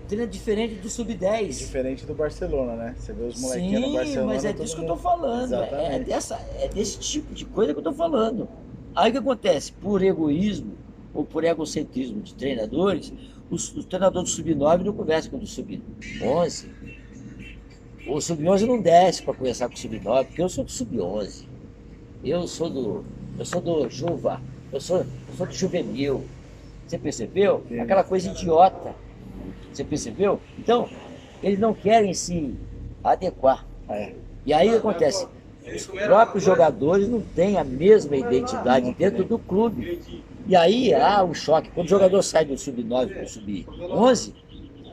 treina diferente do Sub-10. Diferente do Barcelona, né? Você vê os molequinhos no Sim, Barcelona. mas é todo disso que eu tô mundo- falando. Exatamente. É desse tipo de coisa que eu tô falando. Aí o que acontece? Por egoísmo ou por egocentrismo de treinadores, o treinador do Sub-9 não conversa com o do Sub-11. O Sub-11 não desce para conversar com o Sub-9, porque eu sou do Sub-11. Eu sou do Juva. Eu sou do Juvenil. Você percebeu? Sim. Aquela coisa idiota. Você percebeu? Então, eles não querem se adequar. É. E aí o que acontece? Os próprios jogadores não têm a mesma identidade dentro do clube. E aí há um choque. Quando o jogador sai do Sub-9 para o Sub-11,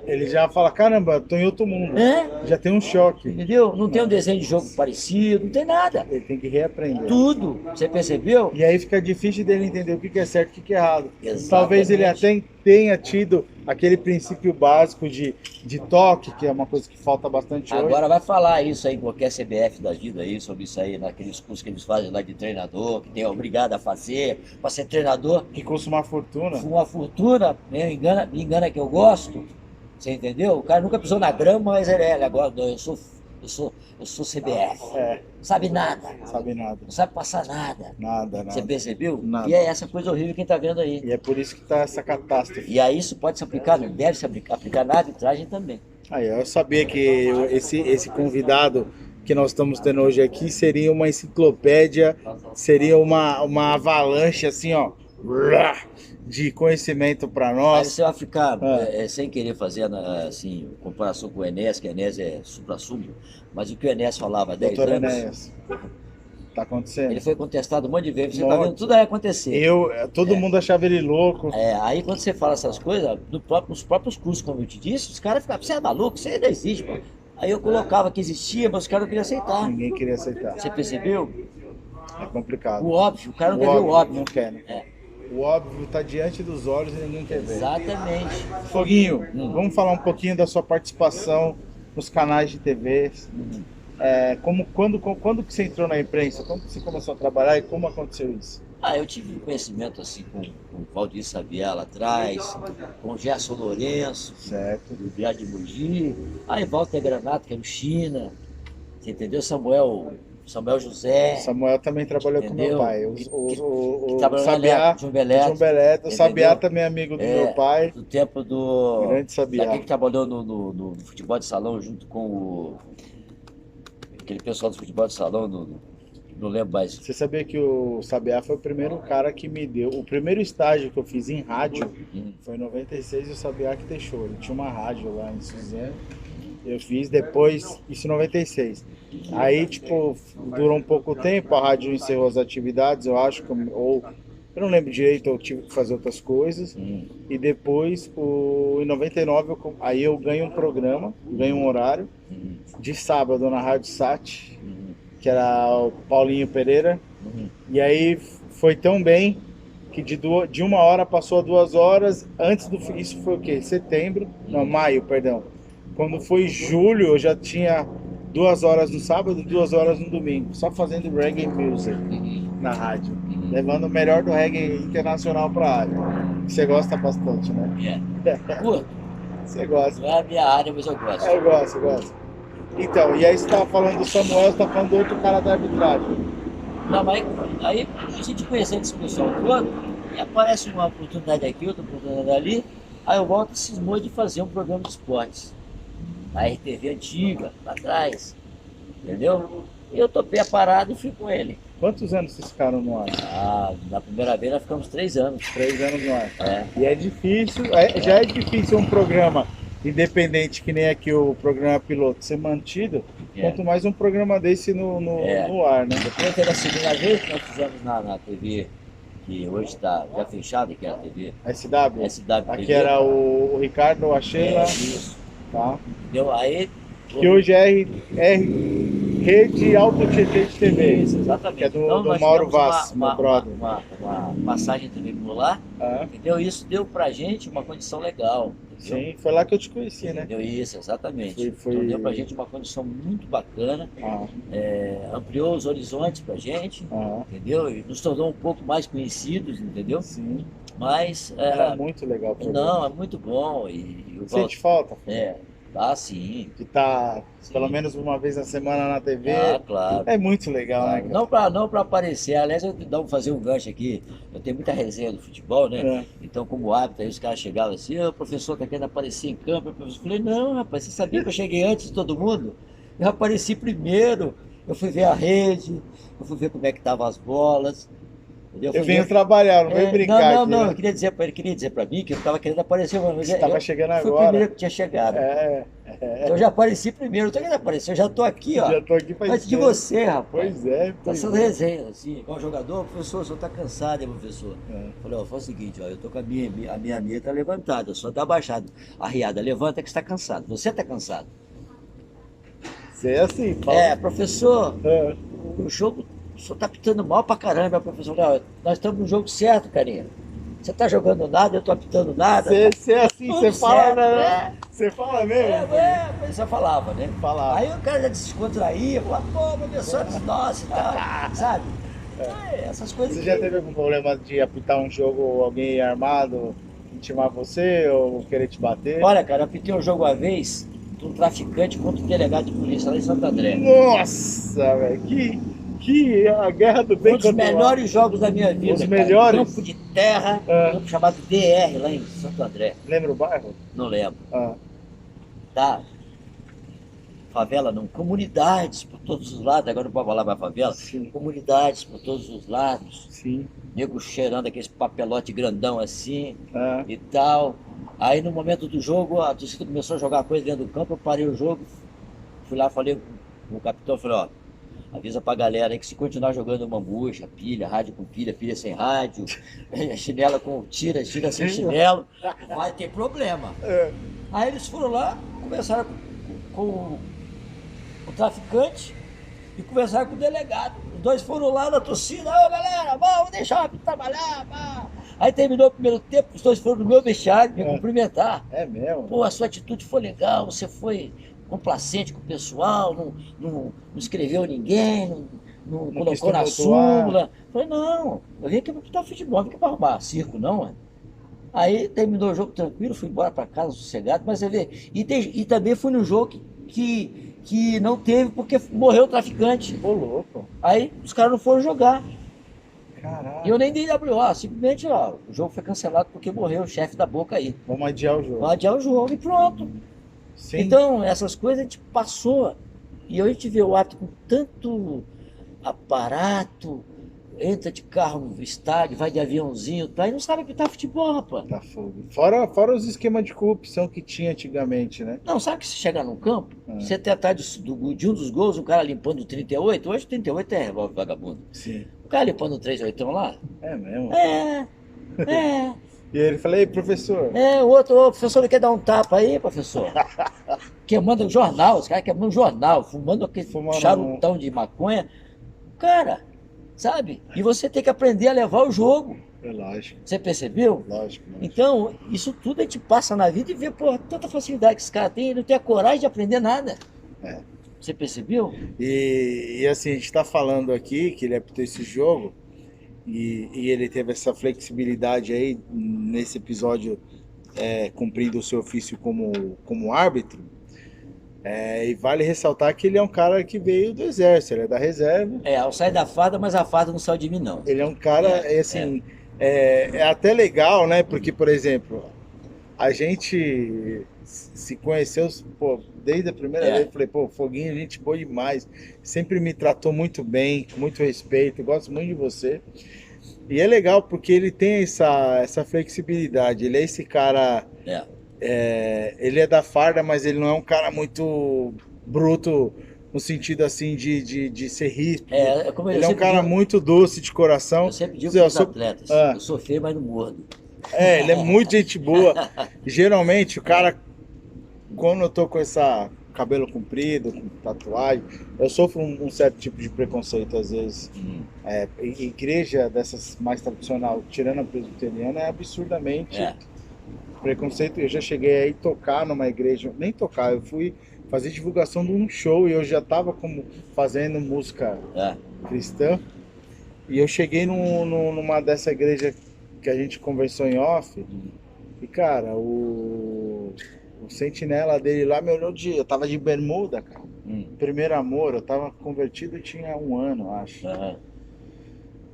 Ele já fala, caramba, tô em outro mundo. né? Já tem um choque. Entendeu? Não tem um desenho de jogo parecido, não tem nada. Ele tem que reaprender. Tudo. Você percebeu? E aí fica difícil dele entender o que é certo e o que é errado. Exatamente. Talvez ele até tenha tido aquele princípio básico de toque, que é uma coisa que falta bastante hoje. Agora vai falar isso aí em qualquer CBF da vida aí, sobre isso aí, naqueles cursos que eles fazem lá de treinador, que tem obrigado a fazer, para ser treinador, Que custa uma fortuna. uma fortuna, me engana que eu gosto, você entendeu? O cara nunca pisou na grama, mas ele agora, não, eu sou CBF, É, não sabe nada, sabe nada. não sabe passar nada, Nada, você nada. percebeu? Nada. E é essa coisa horrível que tá vendo aí. E é por isso que tá essa catástrofe. E aí isso pode se aplicar, não deve se aplicar na arbitragem também. Aí, eu sabia que esse convidado que nós estamos tendo hoje aqui seria uma enciclopédia, seria uma avalanche assim, ó, de conhecimento para Aí nós. você vai ficar, Ah. sem querer fazer assim, comparação com o Enéas, que o Enéas é supra-sumo, mas o que o Enéas falava há 10 Doutor anos, Enéas, tá acontecendo? ele foi contestado um monte de vezes, você Um tá monte. vendo, tudo vai acontecer. Todo mundo achava ele louco. Aí quando você fala essas coisas, nos próprios cursos, como eu te disse, os caras ficavam, você é maluco, isso aí não existe, pô. Aí eu colocava que existia, mas os caras não queriam aceitar. Ninguém queria aceitar. Você percebeu? É complicado. O óbvio, o cara não quer ver o óbvio. Não quer, né? É. O óbvio tá diante dos olhos e ninguém quer ver. Exatamente. Foguinho, vamos falar um pouquinho da sua participação nos canais de TV. Quando que você entrou na imprensa? Quando que você começou a trabalhar e como aconteceu isso? Eu tive um conhecimento assim com o Valdir Sabiá lá atrás, com o Gerson Lourenço, Certo. do Viagem de Mogi, aí Walter Granato, que é no China, você entendeu? Samuel José, Samuel também trabalhou com meu Entendeu? pai. Que O trabalhou na Sabiá, Leto, João Beleto, João Beleto. O entendeu? Sabiá também é amigo do meu pai. do tempo do... Grande Sabiá. Daquele que trabalhou no futebol de salão junto com aquele pessoal do futebol de salão, Não lembro mais. Você sabia que o Sabiá foi o primeiro cara que me deu. O primeiro estágio que eu fiz em rádio foi em 96 e o Sabiá que deixou. Ele tinha uma rádio lá em Suzano. Eu fiz depois, isso em 96. Aí, tipo, durou um pouco tempo, a rádio encerrou as atividades, eu acho, ou eu não lembro direito, eu tive que fazer outras coisas. E depois, em 99, aí eu ganho um programa, ganho um horário de sábado na Rádio Sat, que era o Paulinho Pereira. E aí foi tão bem que de 1 hora passou a 2 horas. Isso foi o quê? Setembro? Não, maio, perdão. Quando foi julho, eu já tinha 2 horas no sábado e 2 horas no domingo, só fazendo reggae music na rádio, levando o melhor do reggae internacional pra rádio. Você gosta bastante, né? Curto. Você gosta. Não é a minha área, mas eu gosto. Eu gosto. Então, e aí você tava falando do Samuel, você tá falando do outro cara da arbitragem. Não, mas aí a gente conhecendo esse pessoal todo, e aparece uma oportunidade aqui, outra oportunidade ali, aí eu volto e cismou de fazer um programa de esportes. Na RTV antiga, lá atrás, entendeu? E eu topei a parada e fui com ele. Quantos anos vocês ficaram no ar? Na primeira vez nós ficamos 3 anos. 3 anos no ar. É. E é difícil, já é difícil um programa independente, que nem aqui o programa piloto, ser mantido, quanto mais um programa desse no ar, né? Depois teve a segunda vez que nós fizemos na TV, que hoje está já fechada, que é a TV SW? SW. Aqui era o Ricardo, a Sheila. Isso. Tá? Entendeu? Aí. Que hoje é Rede Alto Tietê de TV. Isso, exatamente. Que é do Nós Mauro tivemos Vaz, meu brother. Uma passagem também por lá, entendeu? Isso deu pra gente uma condição legal. Entendeu? Sim, foi lá que eu te conheci, né? Entendeu? Isso, exatamente. Foi... Então deu pra gente uma condição muito bacana, ampliou os horizontes pra gente, entendeu? E nos tornou um pouco mais conhecidos, entendeu? Sim. Mas... Era muito legal. Não, é muito bom. Sente falta? Sim. De estar pelo menos uma vez na semana na TV. Claro. É muito legal, claro. Né? Não para aparecer. Aliás, eu vou fazer um gancho aqui. Eu tenho muita resenha do futebol, né? Então, como hábito, aí os caras chegavam assim, o professor tá querendo aparecer em campo. Eu falei, não, rapaz, você sabia que eu cheguei antes de todo mundo? Eu apareci primeiro. Eu fui ver a rede, eu fui ver como é que estavam as bolas. Eu venho trabalhar, não venho brincar. Não, eu queria dizer para mim que eu estava querendo aparecer, mas você estava chegando agora. Foi o primeiro que tinha chegado. Então eu já apareci primeiro, não tô querendo aparecer, eu já estou aqui, ó. Já estou aqui antes de você, rapaz. Pois é. Tá sendo resenha, assim, igual jogador, professor, o senhor está cansado, hein, professor? Falei, faz o seguinte, ó, eu tô com a minha meia está levantada, só está abaixado. Arriada, levanta que está cansado. Você está cansado. Você é assim, Paulo. Professor, o jogo. O senhor tá pitando mal pra caramba, professor. Não, nós estamos no jogo certo, carinha. Você tá jogando nada, eu tô apitando nada. Você é assim, você fala, né? Você fala mesmo? Mas você falava, né? Falava. Aí o cara já descontraía, falava, pô, professor, nossa e tal, sabe? Essas coisas. Você já teve algum problema de apitar um jogo ou alguém armado, intimar você ou querer te bater? Olha, cara, eu apitei um jogo uma vez de um traficante contra um delegado de polícia lá em Santo André. Nossa, velho, que a guerra do bem. Um dos melhores jogos da minha vida. Os melhores? Campo de terra, campo chamado DR, lá em Santo André. Lembra o bairro? Não lembro. Tá. Favela não, comunidades por todos os lados, agora não pode falar mais favela. Sim. Comunidades por todos os lados. Sim. Nego cheirando aquele papelote grandão assim e tal. Aí no momento do jogo, a torcida começou a jogar coisa dentro do campo, eu parei o jogo, fui lá, falei com o capitão, falei, ó, avisa pra galera aí que se continuar jogando mambucha, pilha, rádio com pilha, pilha sem rádio, chinela com tira sem chinelo, vai ter problema. Aí eles foram lá, conversaram com o traficante e conversaram com o delegado. Os dois foram lá na torcida, ô galera, vamos deixar o árbitro trabalhar, pá. Aí terminou o primeiro tempo, os dois foram no meu vestiário me cumprimentar. É mesmo? Pô, a sua atitude foi legal, você foi complacente com o pessoal, não escreveu ninguém, não colocou na súmula. Falei, não, eu vim aqui para apitar futebol, não vim aqui para arrumar circo, não, mano. Aí terminou o jogo tranquilo, fui embora para casa sossegado, mas você vê, e também fui no jogo que não teve porque morreu o traficante. Ô, louco. Aí os caras não foram jogar. Caraca. E eu nem dei WO, simplesmente, ó, o jogo foi cancelado porque morreu o chefe da boca aí. Vamos adiar o jogo. Vamos adiar o jogo e pronto. Sim. Então, essas coisas a gente passou. E hoje a gente vê o árbitro com aparato, entra de carro no estádio, vai de aviãozinho, tá? E não sabe apitar futebol, rapaz. Tá fogo. Fora os esquemas de corrupção que tinha antigamente, né? Não, sabe que você chegar num campo, você tem atrás de um dos gols, o cara limpando o 38, hoje o 38 é revólver vagabundo. Sim. O cara limpando o 38 lá, É mesmo? é, E ele falou, ei, professor. o outro, ô, professor, ele quer dar um tapa aí, professor? Queimando o jornal, os caras queimando o jornal, fumando aquele Fumando charutão de maconha. Cara, sabe? E você tem que aprender a levar o jogo. É lógico, Você percebeu? lógico. Então, isso tudo a gente passa na vida e vê, pô, tanta facilidade que esse cara tem, ele não tem a coragem de aprender nada. É. Você percebeu? E assim, a gente tá falando aqui que ele apitou esse jogo e ele teve essa flexibilidade aí nesse episódio, cumprindo o seu ofício como árbitro. E vale ressaltar que ele é um cara que veio do exército, ele é da reserva. Eu saí da farda, mas a farda não saiu de mim, não. Ele é um cara, assim, é até legal, né? Porque, por exemplo, a gente se conheceu, pô, desde a primeira vez, eu falei, pô, Foguinho, gente boa demais, sempre me tratou muito bem, com muito respeito, gosto muito de você. E é legal porque ele tem essa flexibilidade, ele é esse cara, ele é da farda, mas ele não é um cara muito bruto, no sentido assim de ser ríspido. Como Ele é um cara muito doce de coração. Eu sempre digo para os atletas, eu sou feio, mas não mordo. Ele é muito gente boa. Geralmente o cara, quando eu tô com essa cabelo comprido, com tatuagem, eu sofro um certo tipo de preconceito às vezes. Igreja dessas mais tradicional, tirando a presbiteriana, é absurdamente preconceito. Eu já cheguei aí tocar numa igreja, nem tocar, eu fui fazer divulgação de um show e eu já tava fazendo música cristã. E eu cheguei numa dessa igreja que a gente conversou em off. E cara, o sentinela dele lá me olhou eu tava de bermuda, cara. Primeiro amor, eu tava convertido e tinha 1 ano, acho.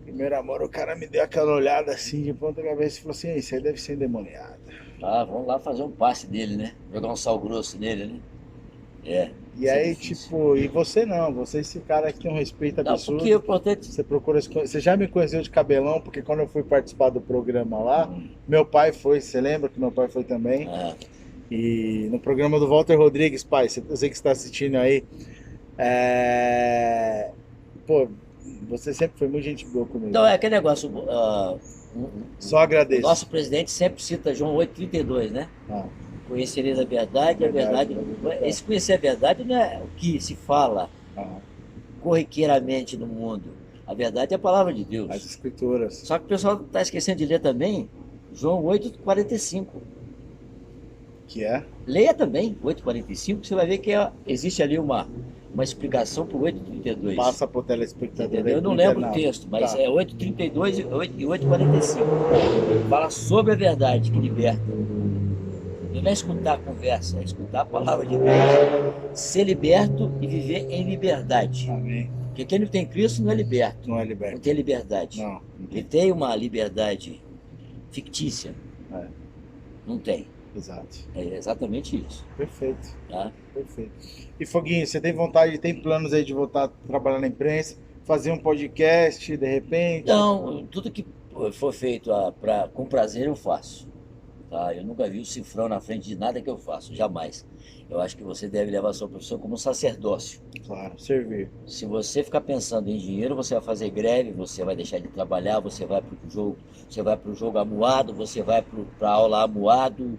Primeiro amor, o cara me deu aquela olhada assim de ponta cabeça e falou assim, isso aí deve ser endemoniado. Vamos lá fazer um passe dele, né? Jogar um sal grosso nele, né? E aí, tipo, e você não, você é esse cara que tem um respeito absurdo. Porque é importante. Você procura, você já me conheceu de cabelão, porque quando eu fui participar do programa lá, meu pai foi, você lembra que meu pai foi também? E no programa do Walter Rodrigues, pai, eu sei que você está assistindo aí, pô, você sempre foi muito gente boa comigo. Então, aquele negócio, só agradeço. O nosso presidente sempre cita João 8,32, né? Conhecereis a verdade, a verdade. Esse conhecer a verdade não é o que se fala corriqueiramente no mundo. A verdade é a palavra de Deus. As escrituras. Só que o pessoal está esquecendo de ler também João 8,45. Que é? Leia também 8,45, você vai ver que existe ali uma explicação para o 8,32. Passa para o telespectador. Entendeu? Eu não lembro o texto, mas é 8,32 e 8,45. Fala sobre a verdade que liberta. Não é escutar a conversa, é escutar a palavra de Deus. Ser liberto e viver em liberdade. Amém. Porque quem não tem Cristo não é liberto. Não é liberto. Não tem liberdade. Não. Ele tem uma liberdade fictícia. Não tem. Exato. É exatamente isso. Perfeito. Tá? Perfeito. E Foguinho, você tem vontade, tem planos aí de voltar a trabalhar na imprensa, fazer um podcast de repente? Não, tudo que for feito com prazer eu faço. Tá? Eu nunca vi o cifrão na frente de nada que eu faço, jamais. Eu acho que você deve levar a sua profissão como um sacerdócio. Claro, servir. Se você ficar pensando em dinheiro, você vai fazer greve, você vai deixar de trabalhar, você vai para o jogo amuado, você vai para a aula amuado,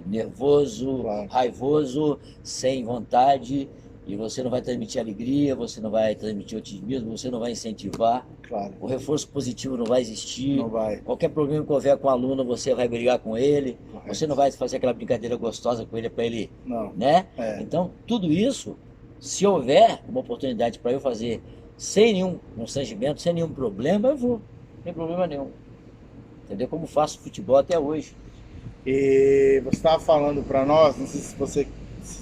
nervoso, raivoso, sem vontade, e você não vai transmitir alegria, você não vai transmitir otimismo, você não vai incentivar. Claro. O reforço positivo não vai existir. Não vai. Qualquer problema que houver com o aluno, você vai brigar com ele. Correto. Você não vai fazer aquela brincadeira gostosa com ele para ele, Não. né? Então, tudo isso, se houver uma oportunidade para eu fazer sem nenhum constrangimento, sem nenhum problema, eu vou. Sem problema nenhum. Entendeu? Como faço futebol até hoje. E você estava falando para nós, não sei se você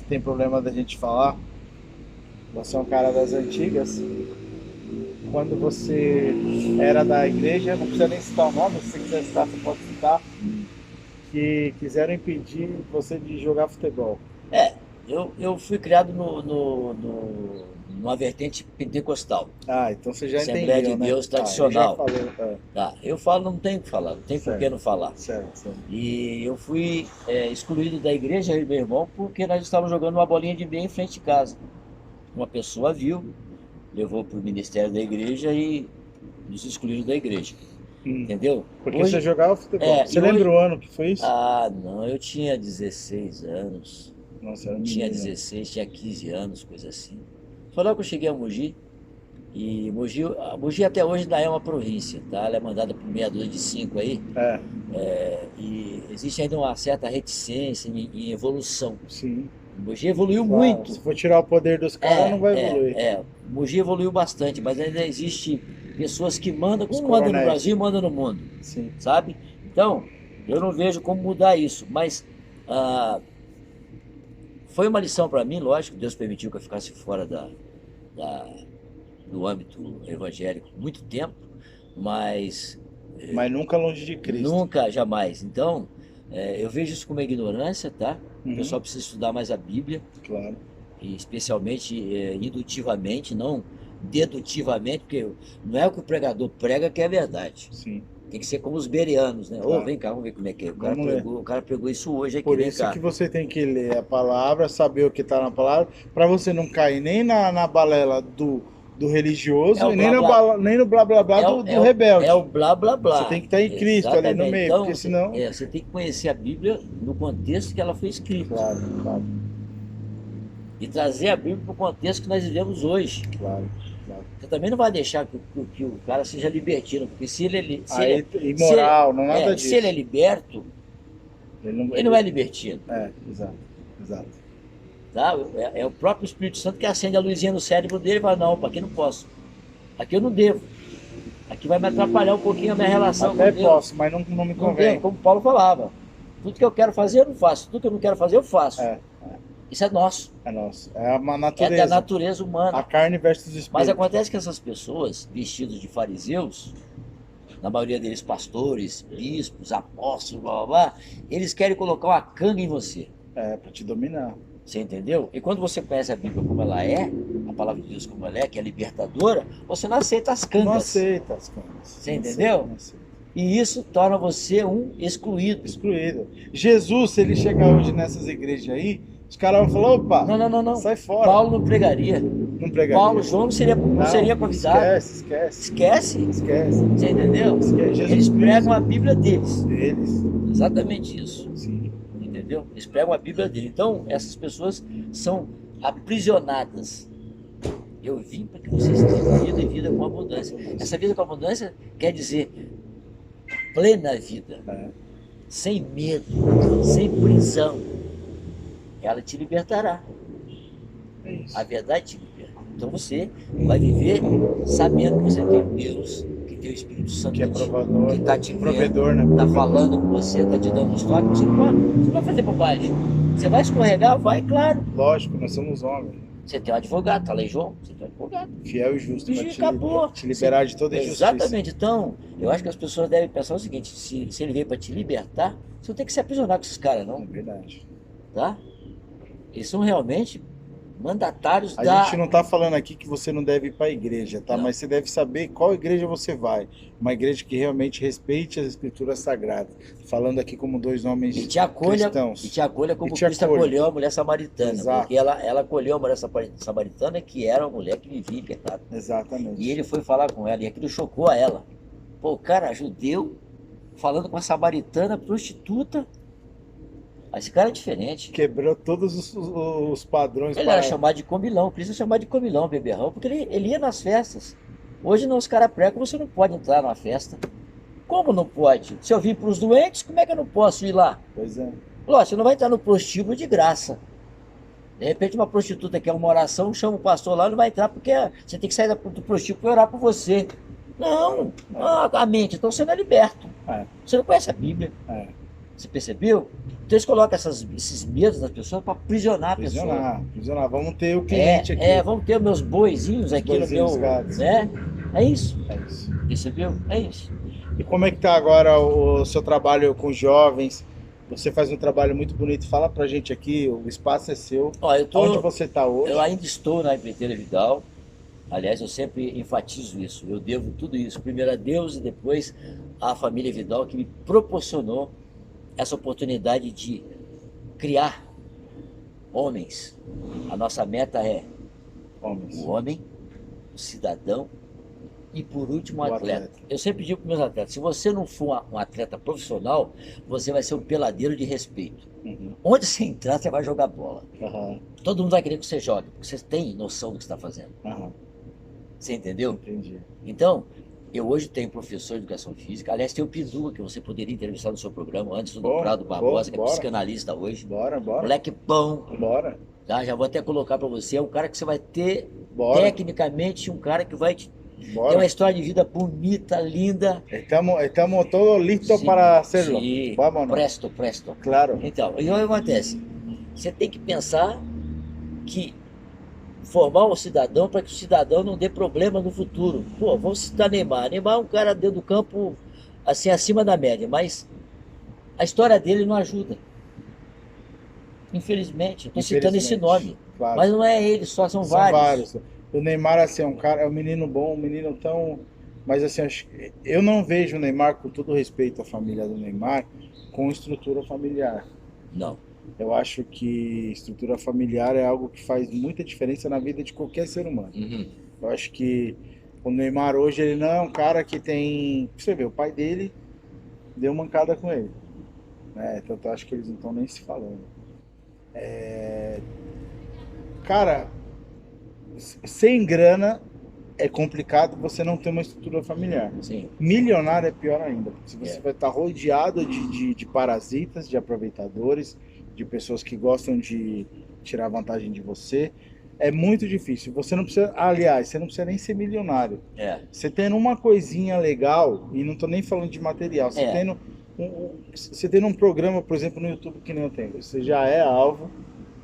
tem problema da gente falar, você é um cara das antigas. Quando você era da igreja, não precisa nem citar o nome, se você quiser citar, você pode citar, que quiseram impedir você de jogar futebol. Eu fui criado numa vertente pentecostal, Ah, então você já Assembleia entendeu, de né? Deus Ah, ele tradicional. já falou. Tá? Eu falo, não tenho o que falar, não tem por que Certo. não falar. Certo, certo. E eu fui excluído da igreja, eu e meu irmão, porque nós estávamos jogando uma bolinha de meia em frente de casa. Uma pessoa viu, levou para o ministério da igreja e nos excluíram da igreja. Hum. Entendeu? Porque você Hoje, jogava futebol. Você e lembra hoje. o ano que foi isso? Ah, não, eu tinha 16 anos. Nossa, era um Tinha menino. 16, tinha 15 anos, coisa assim. Foi logo que eu cheguei a Mogi. E Mogi até hoje ainda é uma província, tá? Ela é mandada por meia dúzia de 5 aí. É, E existe ainda uma certa reticência em evolução. sim. Mogi evoluiu Claro, muito. se for tirar o poder dos caras, não vai evoluir. Mogi evoluiu bastante, mas ainda existe pessoas que mandam, Os como manda no coronéis. Brasil, manda no mundo, Sim. sabe? Então, eu não vejo como mudar isso, mas foi uma lição para mim, lógico, Deus permitiu que eu ficasse fora da- do âmbito evangélico muito tempo, mas Mas nunca longe de Cristo. nunca, jamais. Então, eu vejo isso como ignorância, tá? O Uhum. pessoal precisa estudar mais a Bíblia, Claro. e especialmente indutivamente, não dedutivamente, porque não é o que o pregador prega que é verdade. Sim. Tem que ser como os bereanos, né? Ô, Claro. vem cá, vamos ver como é que é. Vamos ler. O cara pregou isso hoje aqui, Por vem isso cá. que você tem que ler a palavra, saber o que está na palavra, para você não cair nem na balela do religioso É o e nem, blá, blá. nem no blá blá blá do o- rebelde. É o blá blá blá. Você tem que estar em Cristo ali no Exatamente. meio, Então, porque senão. você tem que conhecer a Bíblia no contexto que ela foi escrita. Claro, claro, E trazer a Bíblia para o contexto que nós vivemos hoje. claro, claro. Você também não vai deixar que o cara seja libertino, porque se ele, se Aí, ele, imoral, não nada disso. se ele é liberto, ele não é libertino. Exato, exato. Tá? É o próprio Espírito Santo que acende a luzinha no cérebro dele e fala, não, aqui não posso. Aqui eu não devo. Aqui vai me atrapalhar um pouquinho a minha relação Até com Deus. posso, mas não me Não convém. devo, como Paulo falava. Tudo que eu quero fazer, eu não faço. Tudo que eu não quero fazer, eu faço. É, Isso é nosso. é nosso. É uma É natureza. da natureza humana. A carne versus o espírito. Mas acontece que essas pessoas, vestidas de fariseus, na maioria deles pastores, bispos, apóstolos, blá blá blá, eles querem colocar uma canga em você. É, pra te dominar. Você entendeu? E quando você conhece a Bíblia como ela é, a palavra de Deus como ela é, que é libertadora, você não aceita as cangas. Não aceita as cangas. Você Não entendeu? aceita, não aceita. E isso torna você um excluído. Excluído. Jesus, se ele chegar hoje nessas igrejas aí, os caras vão falar, opa, Não. sai fora. Paulo não pregaria. Não pregaria. Paulo, João não seria convidado. Esquece. Esquece. Você entendeu? Esquece. Jesus Eles Cristo. pregam a Bíblia deles. Eles. Exatamente isso. Sim. Entendeu? Eles pregam a Bíblia dele. Então, essas pessoas são aprisionadas. Eu vim para que vocês tenham vida e vida com abundância. Essa vida com abundância quer dizer plena vida, É. sem medo, sem prisão. Ela te libertará. É isso. A verdade te liberta. Então você vai viver sabendo que você tem Deus, que tem o Espírito Santo Que é provador. que está te vendo, Provedor, né? está falando com você, está te dando os toques. Você não vai fazer bobagem. Você vai escorregar? Vai, claro. Lógico, nós somos homens. Você tem um advogado, tá lá em João? Você tem um advogado. Fiel e justo E para acabou. te liberar de toda injustiça. Exatamente. Então, eu acho que as pessoas devem pensar o seguinte: se ele veio para te libertar, você não tem que se aprisionar com esses caras, É não. verdade. Tá? Eles são realmente mandatários A da. gente não está falando aqui que você não deve ir para a igreja, tá? Não. Mas você deve saber qual igreja você vai. Uma igreja que realmente respeite as escrituras sagradas. Falando aqui como dois homens E te acolha, cristãos. e te acolha como E te Cristo acolha. acolheu a mulher samaritana. Exato. Porque ela acolheu a mulher samaritana, que era uma mulher que vivia em pecado. Exatamente. E ele foi falar com ela, e aquilo chocou a ela. Pô, o cara judeu falando com a samaritana prostituta. Esse cara é diferente. Quebrou todos os padrões. Ele era chamado de comilão, Cristo é chamado de comilão, beberrão, porque ele ia nas festas. Hoje não, os caras pregam, você não pode entrar numa festa. Como não pode? Se eu vim para os doentes, como é que eu não posso ir lá? Pois é. Lógico, você não vai entrar no prostíbulo de graça. De repente uma prostituta quer uma oração, chama o pastor lá, não vai entrar porque você tem que sair do prostíbulo para orar por você. Não, a mente, então você não é liberto. É. Você não conhece a Bíblia. É. Você percebeu? Então eles colocam esses medos nas pessoas para aprisionar a pessoa. Aprisionar. Vamos ter o cliente aqui. Vamos ter os meus boizinhos aqui boizinhos, no meu. gatos. Né? É isso. É isso. Percebeu? É isso. E como é que tá agora o seu trabalho com jovens? Você faz um trabalho muito bonito. Fala pra gente aqui, o espaço é seu. Ó, Onde você está hoje? eu ainda estou na Empreiteira Vidal. Aliás, eu sempre enfatizo isso. Eu devo tudo isso, primeiro a Deus e depois à família Vidal, que me proporcionou essa oportunidade de criar homens. A nossa meta é Homens. o homem, o cidadão e, por último, o O atleta. atleta. Eu sempre digo para meus atletas, se você não for um atleta profissional, você vai ser um peladeiro de respeito. Uhum. Onde você entrar, você vai jogar bola. Aham, Todo mundo vai querer que você jogue, porque você tem noção do que está fazendo. aham, Você entendeu? entendi. Então, eu hoje tenho professor de educação física. Aliás, tem o Piduca, que você poderia entrevistar no seu programa, antes do Boa, Prado Barbosa, que é bora. psicanalista hoje. Bora, bora. Moleque bom, Bora, tá? Já vou até colocar para você. É um cara que você vai ter, bora, tecnicamente, um cara que vai te ter uma bora. história de vida bonita, linda. Estamos todos listos Sim, para hacerlo. sim. Vámonos. Presto. Claro. Então, e o que acontece? Você tem que pensar que formar um cidadão para que o cidadão não dê problema no futuro. Pô, vamos citar Neymar. Neymar é um cara dentro do campo, assim, acima da média, mas a história dele não ajuda. Infelizmente, eu estou citando esse nome. Claro. Mas não é ele só, são São vários. vários. O Neymar, assim, é um cara, é um menino bom, um menino tão. Mas assim, eu não vejo o Neymar, com todo respeito à família do Neymar, com estrutura familiar. Não. Eu acho que estrutura familiar é algo que faz muita diferença na vida de qualquer ser humano. Uhum. Eu acho que o Neymar hoje, ele não é um cara que tem. Você vê, o pai dele deu mancada com ele. Né? Então eu acho que eles não estão nem se falando. Cara, sem grana é complicado você não ter uma estrutura familiar. Sim. Milionário é pior ainda, porque você É. vai estar rodeado de parasitas, de aproveitadores, de pessoas que gostam de tirar vantagem de você. É muito difícil. Você não precisa, aliás, você não precisa nem ser milionário. É. Você tendo uma coisinha legal, e não tô nem falando de material, você É. tendo um programa, por exemplo, no YouTube que nem eu tenho, você já é alvo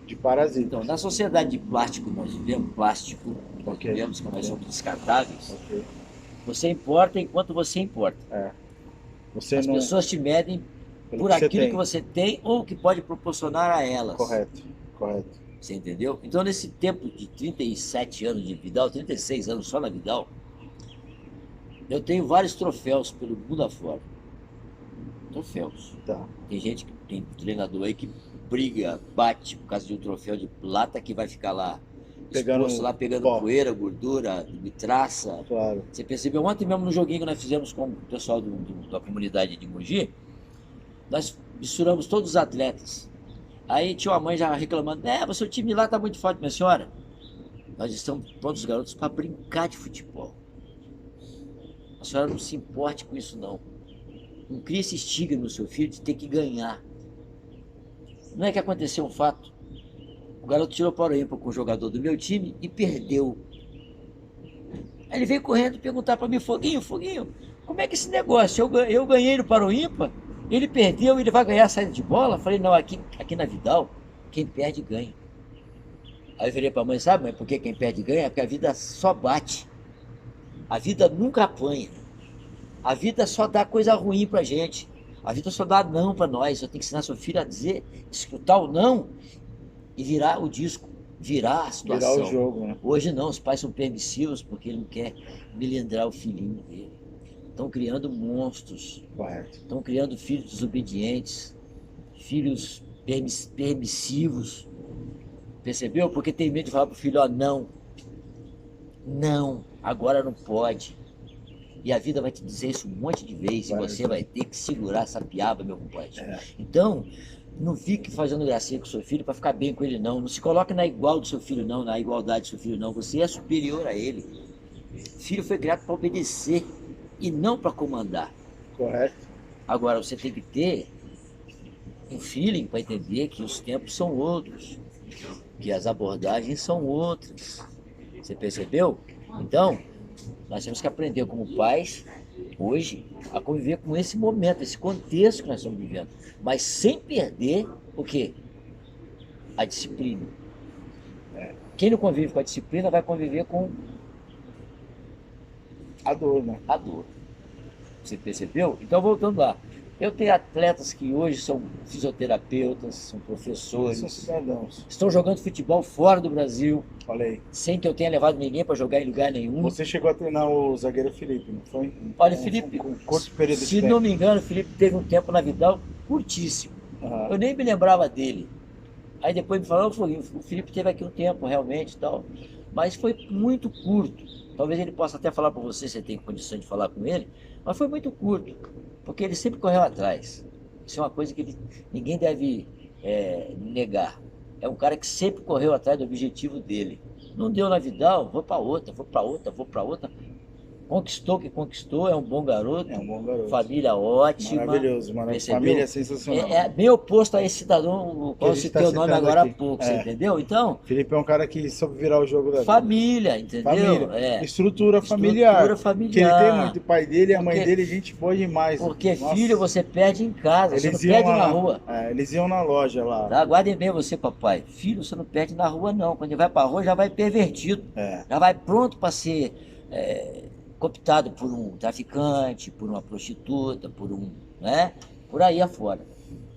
de parasitas. Então, na sociedade de plástico, nós vivemos plástico, nós Ok. vivemos que nós somos descartáveis. Ok. Você importa enquanto você importa. Você As não. pessoas te medem Pelo por que você aquilo tem. que você tem ou que pode proporcionar a elas. Correto, correto. Você entendeu? Então, nesse tempo de 37 anos de Vidal, 36 anos só na Vidal, eu tenho vários troféus pelo mundo afora. Troféus. Tá. Tem gente, tem treinador aí que briga, bate por causa de um troféu de plata que vai ficar lá Pegando exposto lá, pegando pó. poeira, gordura, traça. Claro. Você percebeu ontem mesmo no joguinho que nós fizemos com o pessoal da comunidade de Mogi, nós misturamos todos os atletas. Aí tinha uma mãe já reclamando, mas seu time lá tá muito forte, minha senhora. Nós estamos todos os garotos para brincar de futebol. A senhora não se importe com isso não. Não crie esse estigma no seu filho de ter que ganhar. Não é que aconteceu um fato. O garoto tirou para o ímpar com o jogador do meu time e perdeu. Aí ele veio correndo perguntar para mim, Foguinho, como é que esse negócio? Eu ganhei no para o ímpar, ele perdeu, ele vai ganhar a saída de bola? Falei, não, aqui na Vidal, quem perde ganha. Aí eu virei para a mãe, sabe, mãe, por que quem perde ganha? É porque a vida só bate. A vida nunca apanha. A vida só dá coisa ruim pra gente. A vida só dá não pra nós. Eu tenho que ensinar seu filho a dizer, escutar o não e virar o disco, virar a situação. Virar o jogo, né? Hoje não, os pais são permissivos porque ele não quer melindrar o filhinho dele. Estão criando monstros, Correto. estão criando filhos desobedientes, filhos permissivos. Percebeu? Porque tem medo de falar pro filho, ó, não, agora não pode. E a vida vai te dizer isso um monte de vezes, e você vai ter que segurar essa piaba, meu compadre. Então, não fique fazendo gracinha com o seu filho para ficar bem com ele, não. Não se coloque na igual do seu filho, não, na igualdade do seu filho, não. Você é superior a ele. O filho foi criado para obedecer e não para comandar. Correto. Agora, você tem que ter um feeling para entender que os tempos são outros, que as abordagens são outras. Você percebeu? Então, nós temos que aprender como pais, hoje, a conviver com esse momento, esse contexto que nós estamos vivendo, mas sem perder o quê? A disciplina. Quem não convive com a disciplina vai conviver com A dor, né? a dor. Você percebeu? Então, voltando lá. Eu tenho atletas que hoje são fisioterapeutas, são São professores, cidadãos. estão jogando futebol fora do Brasil, Olha aí. sem que eu tenha levado ninguém para jogar em lugar nenhum. Você chegou a treinar o zagueiro Felipe, não foi? Olha, Felipe, Com curto período de se tempo. não me engano, o Felipe teve um tempo na Vidal curtíssimo. Aham. Eu nem me lembrava dele. Aí depois me falaram, o Felipe teve aqui um tempo realmente e tal. Mas foi muito curto. Talvez ele possa até falar para você, se tem condição de falar com ele, mas foi muito curto. Porque ele sempre correu atrás. Isso é uma coisa que ninguém deve negar. É um cara que sempre correu atrás do objetivo dele. Não deu na Vidal, vou para outra, vou para outra, vou para outra. Conquistou o que conquistou, é um bom garoto. É um bom garoto. Família ótima. Maravilhoso, maravilhoso. Percebeu? Família sensacional. É bem oposto a esse cidadão, o qual eu gente citei tá o nome citando agora aqui. há pouco, É. você entendeu? Então, Felipe é um cara que soube virar o jogo da vida. família, entendeu? Família. É. Estrutura familiar. Estrutura Que familiar. ele tem muito. O pai dele e a mãe Porque- dele, gente boa demais. Porque Nossa. filho você perde em casa, você não Eles iam perde lá, na rua. eles iam na loja lá. Tá? Guardem bem você, papai. Filho você não perde na rua, não. Quando ele vai pra rua, já vai pervertido. É. Já vai pronto para ser cooptado por um traficante, por uma prostituta, por um, né? Por aí afora.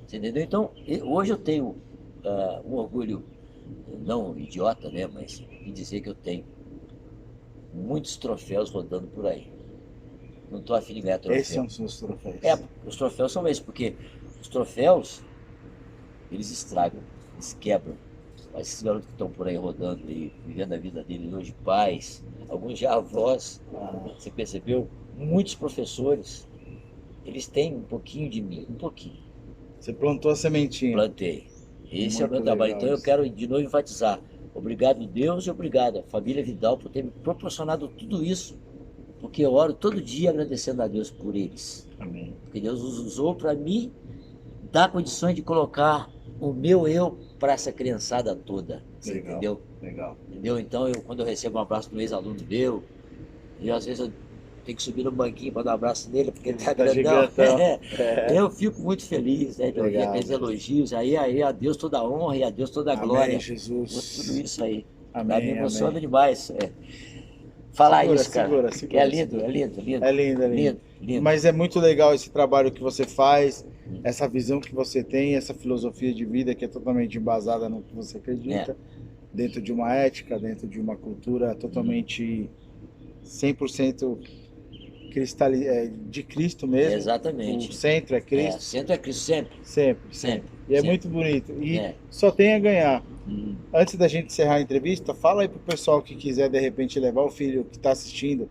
Você entendeu? Então, hoje eu tenho um orgulho, não idiota, né? Mas em dizer que eu tenho muitos troféus rodando por aí. Não estou afim de ganhar troféu. Esses são os seus troféus. Os troféus são esses, porque os troféus, eles estragam, eles quebram. Mas esses garotos que estão por aí rodando, aí, vivendo a vida deles hoje, pais, alguns já avós, você percebeu? Muitos professores, eles têm um pouquinho de mim, um pouquinho. Você plantou a sementinha. Plantei. Esse é o Muito meu trabalho. legal Então eu isso. quero de novo enfatizar. Obrigado, Deus, e obrigado, a família Vidal, por ter me proporcionado tudo isso. Porque eu oro todo dia agradecendo a Deus por eles. Amém. Porque Deus os usou para mim dar condições de colocar o meu eu para essa criançada toda. Você Legal. entendeu? Legal. Entendeu? Então, quando eu recebo um abraço de um ex-aluno meu, e às vezes eu tenho que subir no banquinho para dar um abraço nele, porque ele tá Tá grandão. gigantão. Eu fico muito feliz, né, de ouvir Legal. aqueles elogios. Aí a Deus toda a honra e a Deus toda a glória. Amém, Por Jesus. tudo isso aí. Amém, Me emociona amém. demais. Falar Segura, isso, cara. segura, Que segura, é lindo, é lindo, lindo. É lindo, é lindo. Lindo, lindo. Mas é muito legal esse trabalho que você faz, essa visão que você tem, essa filosofia de vida que é totalmente embasada no que você acredita, dentro de uma ética, dentro de uma cultura totalmente 100% de Cristo mesmo. Exatamente. O centro é Cristo, Centro é Cristo sempre. sempre, sempre. Sempre. E é sempre. muito bonito. E É. só tem a ganhar. Hum. Antes da gente encerrar a entrevista, fala aí pro pessoal que quiser de repente levar o filho que está assistindo,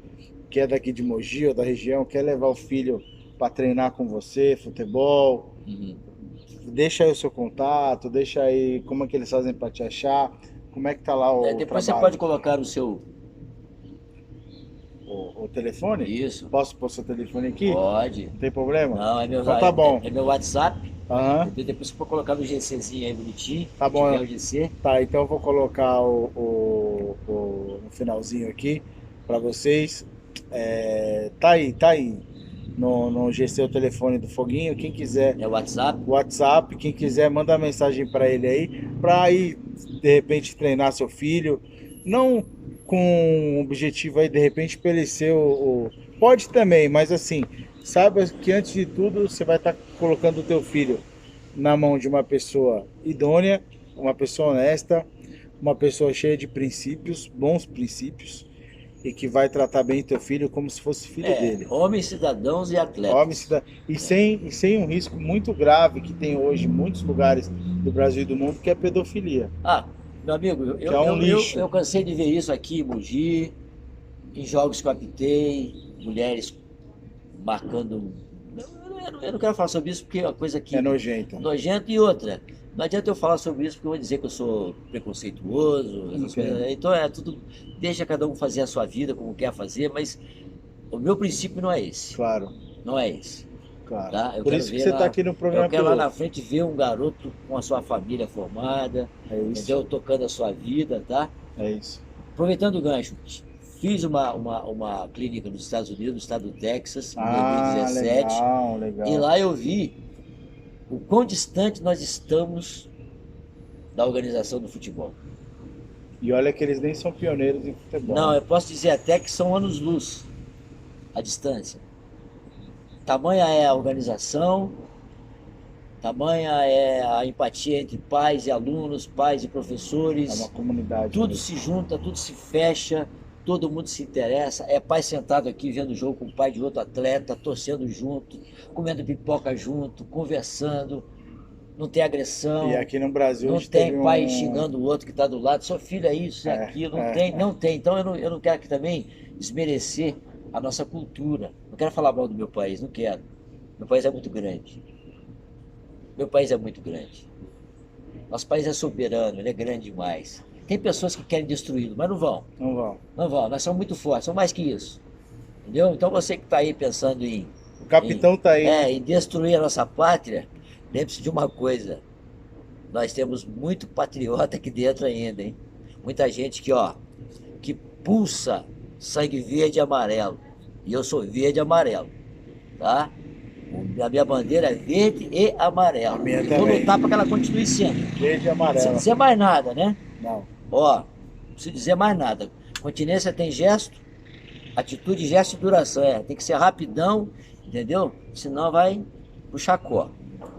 que é daqui de Mogi ou da região, quer levar o filho para treinar com você, futebol. Uhum. Deixa aí o seu contato, deixa aí como é que eles fazem para te achar, como é que tá lá o Depois você trabalho. pode colocar o seu. O telefone? Isso. Posso pôr seu telefone aqui? Pode. Não tem problema? Não, é meu, Então tá bom. é meu WhatsApp. Aham, Entendeu? Depois você pode colocar no GCzinho aí bonitinho. Tá bom. Se tiver o GC. tá, então eu vou colocar no finalzinho aqui para vocês. Tá aí no GC o telefone do Foguinho, quem quiser É o WhatsApp. WhatsApp, quem quiser manda mensagem para ele aí, para ir de repente treinar seu filho, não com o objetivo aí de repente para ele ser pode também, mas assim, saiba que antes de tudo você vai estar colocando o teu filho na mão de uma pessoa idônea, uma pessoa honesta, uma pessoa cheia de princípios, bons princípios, e que vai tratar bem teu filho como se fosse filho dele. Homens, cidadãos e atletas. Homem, sem um risco muito grave que tem hoje em muitos lugares do Brasil e do mundo, que é a pedofilia. Meu amigo, Que é um lixo. eu cansei de ver isso aqui em Mogi, em jogos que eu apitei, mulheres marcando. Eu não quero falar sobre isso porque é uma coisa que É nojento. nojenta. E outra, não adianta eu falar sobre isso porque eu vou dizer que eu sou preconceituoso, essas Entendo. coisas. Então é tudo, deixa cada um fazer a sua vida como quer fazer, mas o meu princípio não é esse, Claro, não é esse. claro. Tá? Eu Por quero isso que ver você lá- está aqui no programa Eu quero lá na piloto. frente ver um garoto com a sua família formada, É isso, entendeu? Tocando a sua vida, tá? é isso. Aproveitando o gancho, fiz uma clínica nos Estados Unidos, no estado do Texas, em Ah, 2017, legal, legal. e lá eu vi o quão distante nós estamos da organização do futebol. E olha que eles nem são pioneiros em futebol. Não, eu posso dizer até que são anos-luz a distância. tamanha é a organização, tamanha é a empatia entre pais e alunos, pais e É professores. uma comunidade. Tudo né? se junta, tudo se fecha, todo mundo se interessa. É pai sentado aqui vendo o jogo com o pai de outro atleta, torcendo junto, comendo pipoca junto, conversando. Não tem agressão, E aqui no Brasil a não gente teve tem pai um... xingando o outro que está do lado. Seu filho é isso, é aquilo. Não tem, não tem. Então eu não quero aqui também desmerecer a nossa cultura. Não quero falar mal do meu país, não quero. Meu país é muito grande. Meu país é muito grande. Nosso país é soberano, ele é grande demais. Tem pessoas que querem destruí-lo, mas não vão. Não vão. Não vão, nós somos muito fortes, somos mais que isso. Entendeu? Então você que está aí pensando O capitão tá aí, né? em destruir a nossa pátria, lembre-se de uma coisa. Nós temos muito patriota aqui dentro ainda, hein? Muita gente que pulsa sangue verde e amarelo. E eu sou verde e amarelo, tá? A minha bandeira é verde e amarelo. A minha E vou também. lutar para que ela continue sendo. Verde e Sem amarelo. dizer mais nada, né? Não. Não preciso dizer mais nada. Continência tem gesto, atitude, gesto e duração. Tem que ser rapidão, entendeu? Senão vai pro chacó.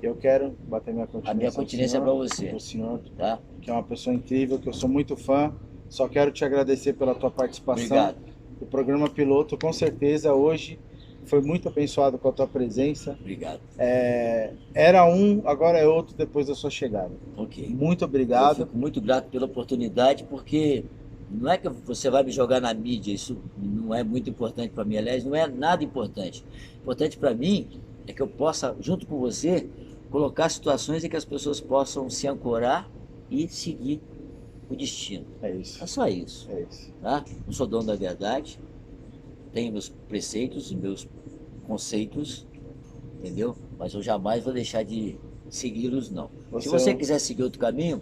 Eu quero bater minha continência. A minha continência é para você, Pro senhor, tá? que é uma pessoa incrível, que eu sou muito fã. Só quero te agradecer pela tua participação. Obrigado. O programa piloto, com certeza, hoje foi muito abençoado com a tua presença. Obrigado. Era um, agora é outro depois da sua chegada. Ok. Muito Eu obrigado. fico muito grato pela oportunidade, porque não é que você vai me jogar na mídia, isso não é muito importante para mim. Aliás, não é nada importante. Importante para mim é que eu possa, junto com você, colocar situações em que as pessoas possam se ancorar e seguir o destino. É isso. É só isso, É isso. tá? Não sou dono da verdade, tenho meus preceitos e meus conceitos, entendeu? Mas eu jamais vou deixar de segui-los, não. Se você quiser seguir outro caminho,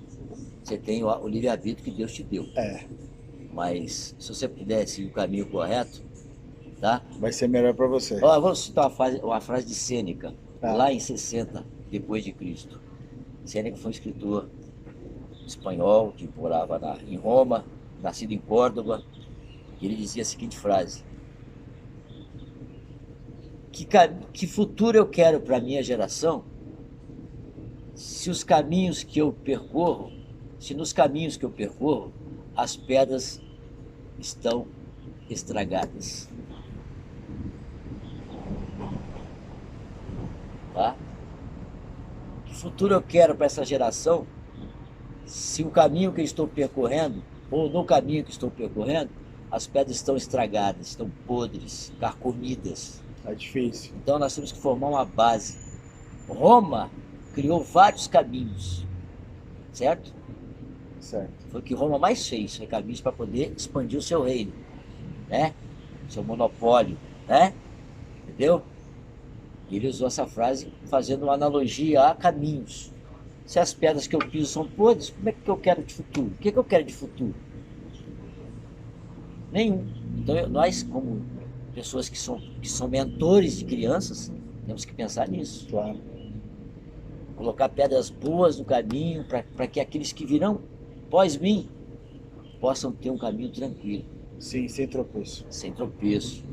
você tem o livre-arbítrio que Deus te deu. Mas se você puder seguir o caminho correto, tá? Vai ser melhor para você. Ó, eu vou citar uma frase de Sêneca, Tá. lá em 60 depois de Cristo. Sêneca foi um escritor espanhol que morava em Roma, nascido em Córdoba, e ele dizia a seguinte frase: que futuro eu quero para a minha geração se os caminhos que eu percorro, se nos caminhos que eu percorro as pedras estão estragadas. Tá? Que futuro eu quero para essa geração se o caminho que eu estou percorrendo, ou no caminho que estou percorrendo, as pedras estão estragadas, estão podres, carcomidas. É difícil. Então nós temos que formar uma base. Roma criou vários caminhos, certo? Certo. Foi o que Roma mais fez, foi caminhos para poder expandir o seu reino, né? Seu monopólio, né? Entendeu? E ele usou essa frase fazendo uma analogia a caminhos. Se as pedras que eu piso são podres, como é que eu quero de futuro? O que eu quero de futuro? Nenhum. Então nós, como pessoas que são mentores de crianças, temos que pensar nisso. Claro. Colocar pedras boas no caminho para que aqueles que virão após mim possam ter um caminho tranquilo, Sim, sem tropeço. sem tropeço.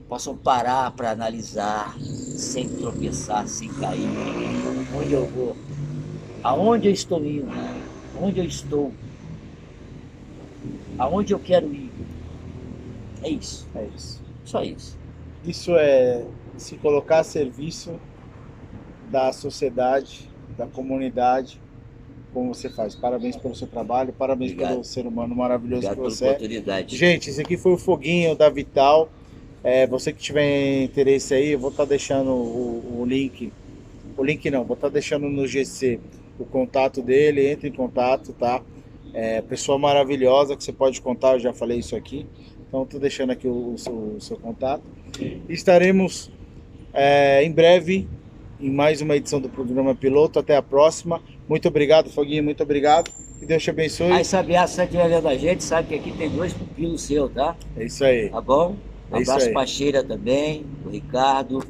Possam parar para analisar, sem tropeçar, sem cair. Onde eu vou? Aonde eu estou indo? Onde eu estou? Aonde eu quero ir? É isso. É isso. Só isso. Isso é se colocar a serviço da sociedade, da comunidade, como você faz. Parabéns pelo seu trabalho, parabéns Obrigado. pelo ser humano maravilhoso Obrigado que pela você é. oportunidade. Gente, esse aqui foi o Foguinho da Vital. Você que tiver interesse aí, eu vou estar deixando o link. O link não, vou estar deixando no GC o contato dele, entre em contato, tá? Pessoa maravilhosa que você pode contar, eu já falei isso aqui. Então estou deixando aqui o seu contato. Estaremos em breve em mais uma edição do programa Piloto. Até a próxima. Muito obrigado, Foguinho, muito obrigado. Que Deus te abençoe. Aí, Sabiá, se você estiver vendo a gente, sabe que aqui tem 2 pupilos seus, tá? É isso aí. Tá bom? Um É isso abraço aí. pra Sheila também, o Ricardo,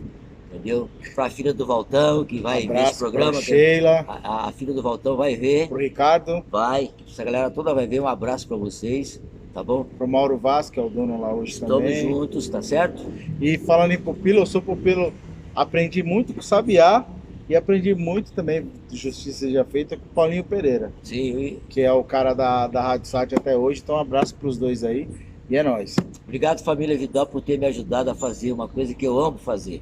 entendeu? Pra filha do Valtão, que vai ver esse Abraço programa. pra Sheila, A filha do Valtão vai ver, pro Ricardo, vai. Essa galera toda vai ver. Um abraço pra vocês, tá bom? pro Mauro Vaz, que é o dono lá hoje Estamos também. juntos, tá certo? E falando em pupilo, eu sou pupilo Aprendi muito com o Sabiá e aprendi muito também, justiça seja feita, com o Paulinho Pereira, Sim, que é o cara da Rádio Sat até hoje. Então um abraço pros dois aí e é nóis. obrigado, família Vidal, por ter me ajudado a fazer uma coisa que eu amo fazer,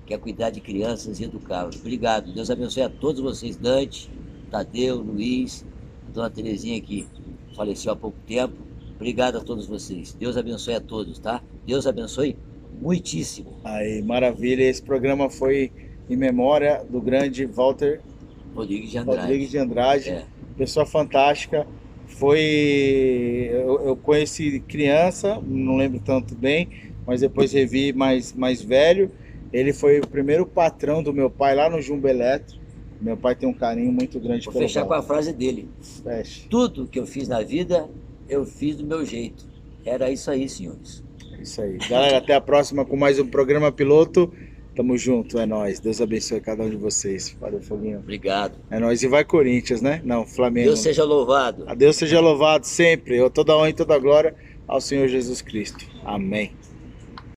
que é cuidar de crianças e educá-las. Obrigado. Deus abençoe a todos vocês, Dante, Tadeu, Luiz, Dona Terezinha, que faleceu há pouco tempo. Obrigado a todos vocês. Deus abençoe a todos, tá? Deus abençoe muitíssimo. Aí, maravilha. Esse programa foi em memória do grande Walter Rodrigues de Andrade. Rodrigues de Andrade. É. Pessoa fantástica. Eu conheci criança, não lembro tanto bem, mas depois revi mais velho. Ele foi o primeiro patrão do meu pai lá no Jumbo Eletro. Meu pai tem um carinho muito grande Vou pelo fechar com a frase dele. Feche. Tudo que eu fiz na vida, eu fiz do meu jeito. Era isso aí, senhores. Isso aí. Galera, até a próxima com mais um programa piloto. Tamo junto, é nóis. Deus abençoe cada um de vocês. Valeu, Foguinho. Obrigado. É nóis. E vai Corinthians, né? Não, Flamengo. Deus seja louvado. A Deus seja louvado sempre. Toda honra e toda glória ao Senhor Jesus Cristo. Amém.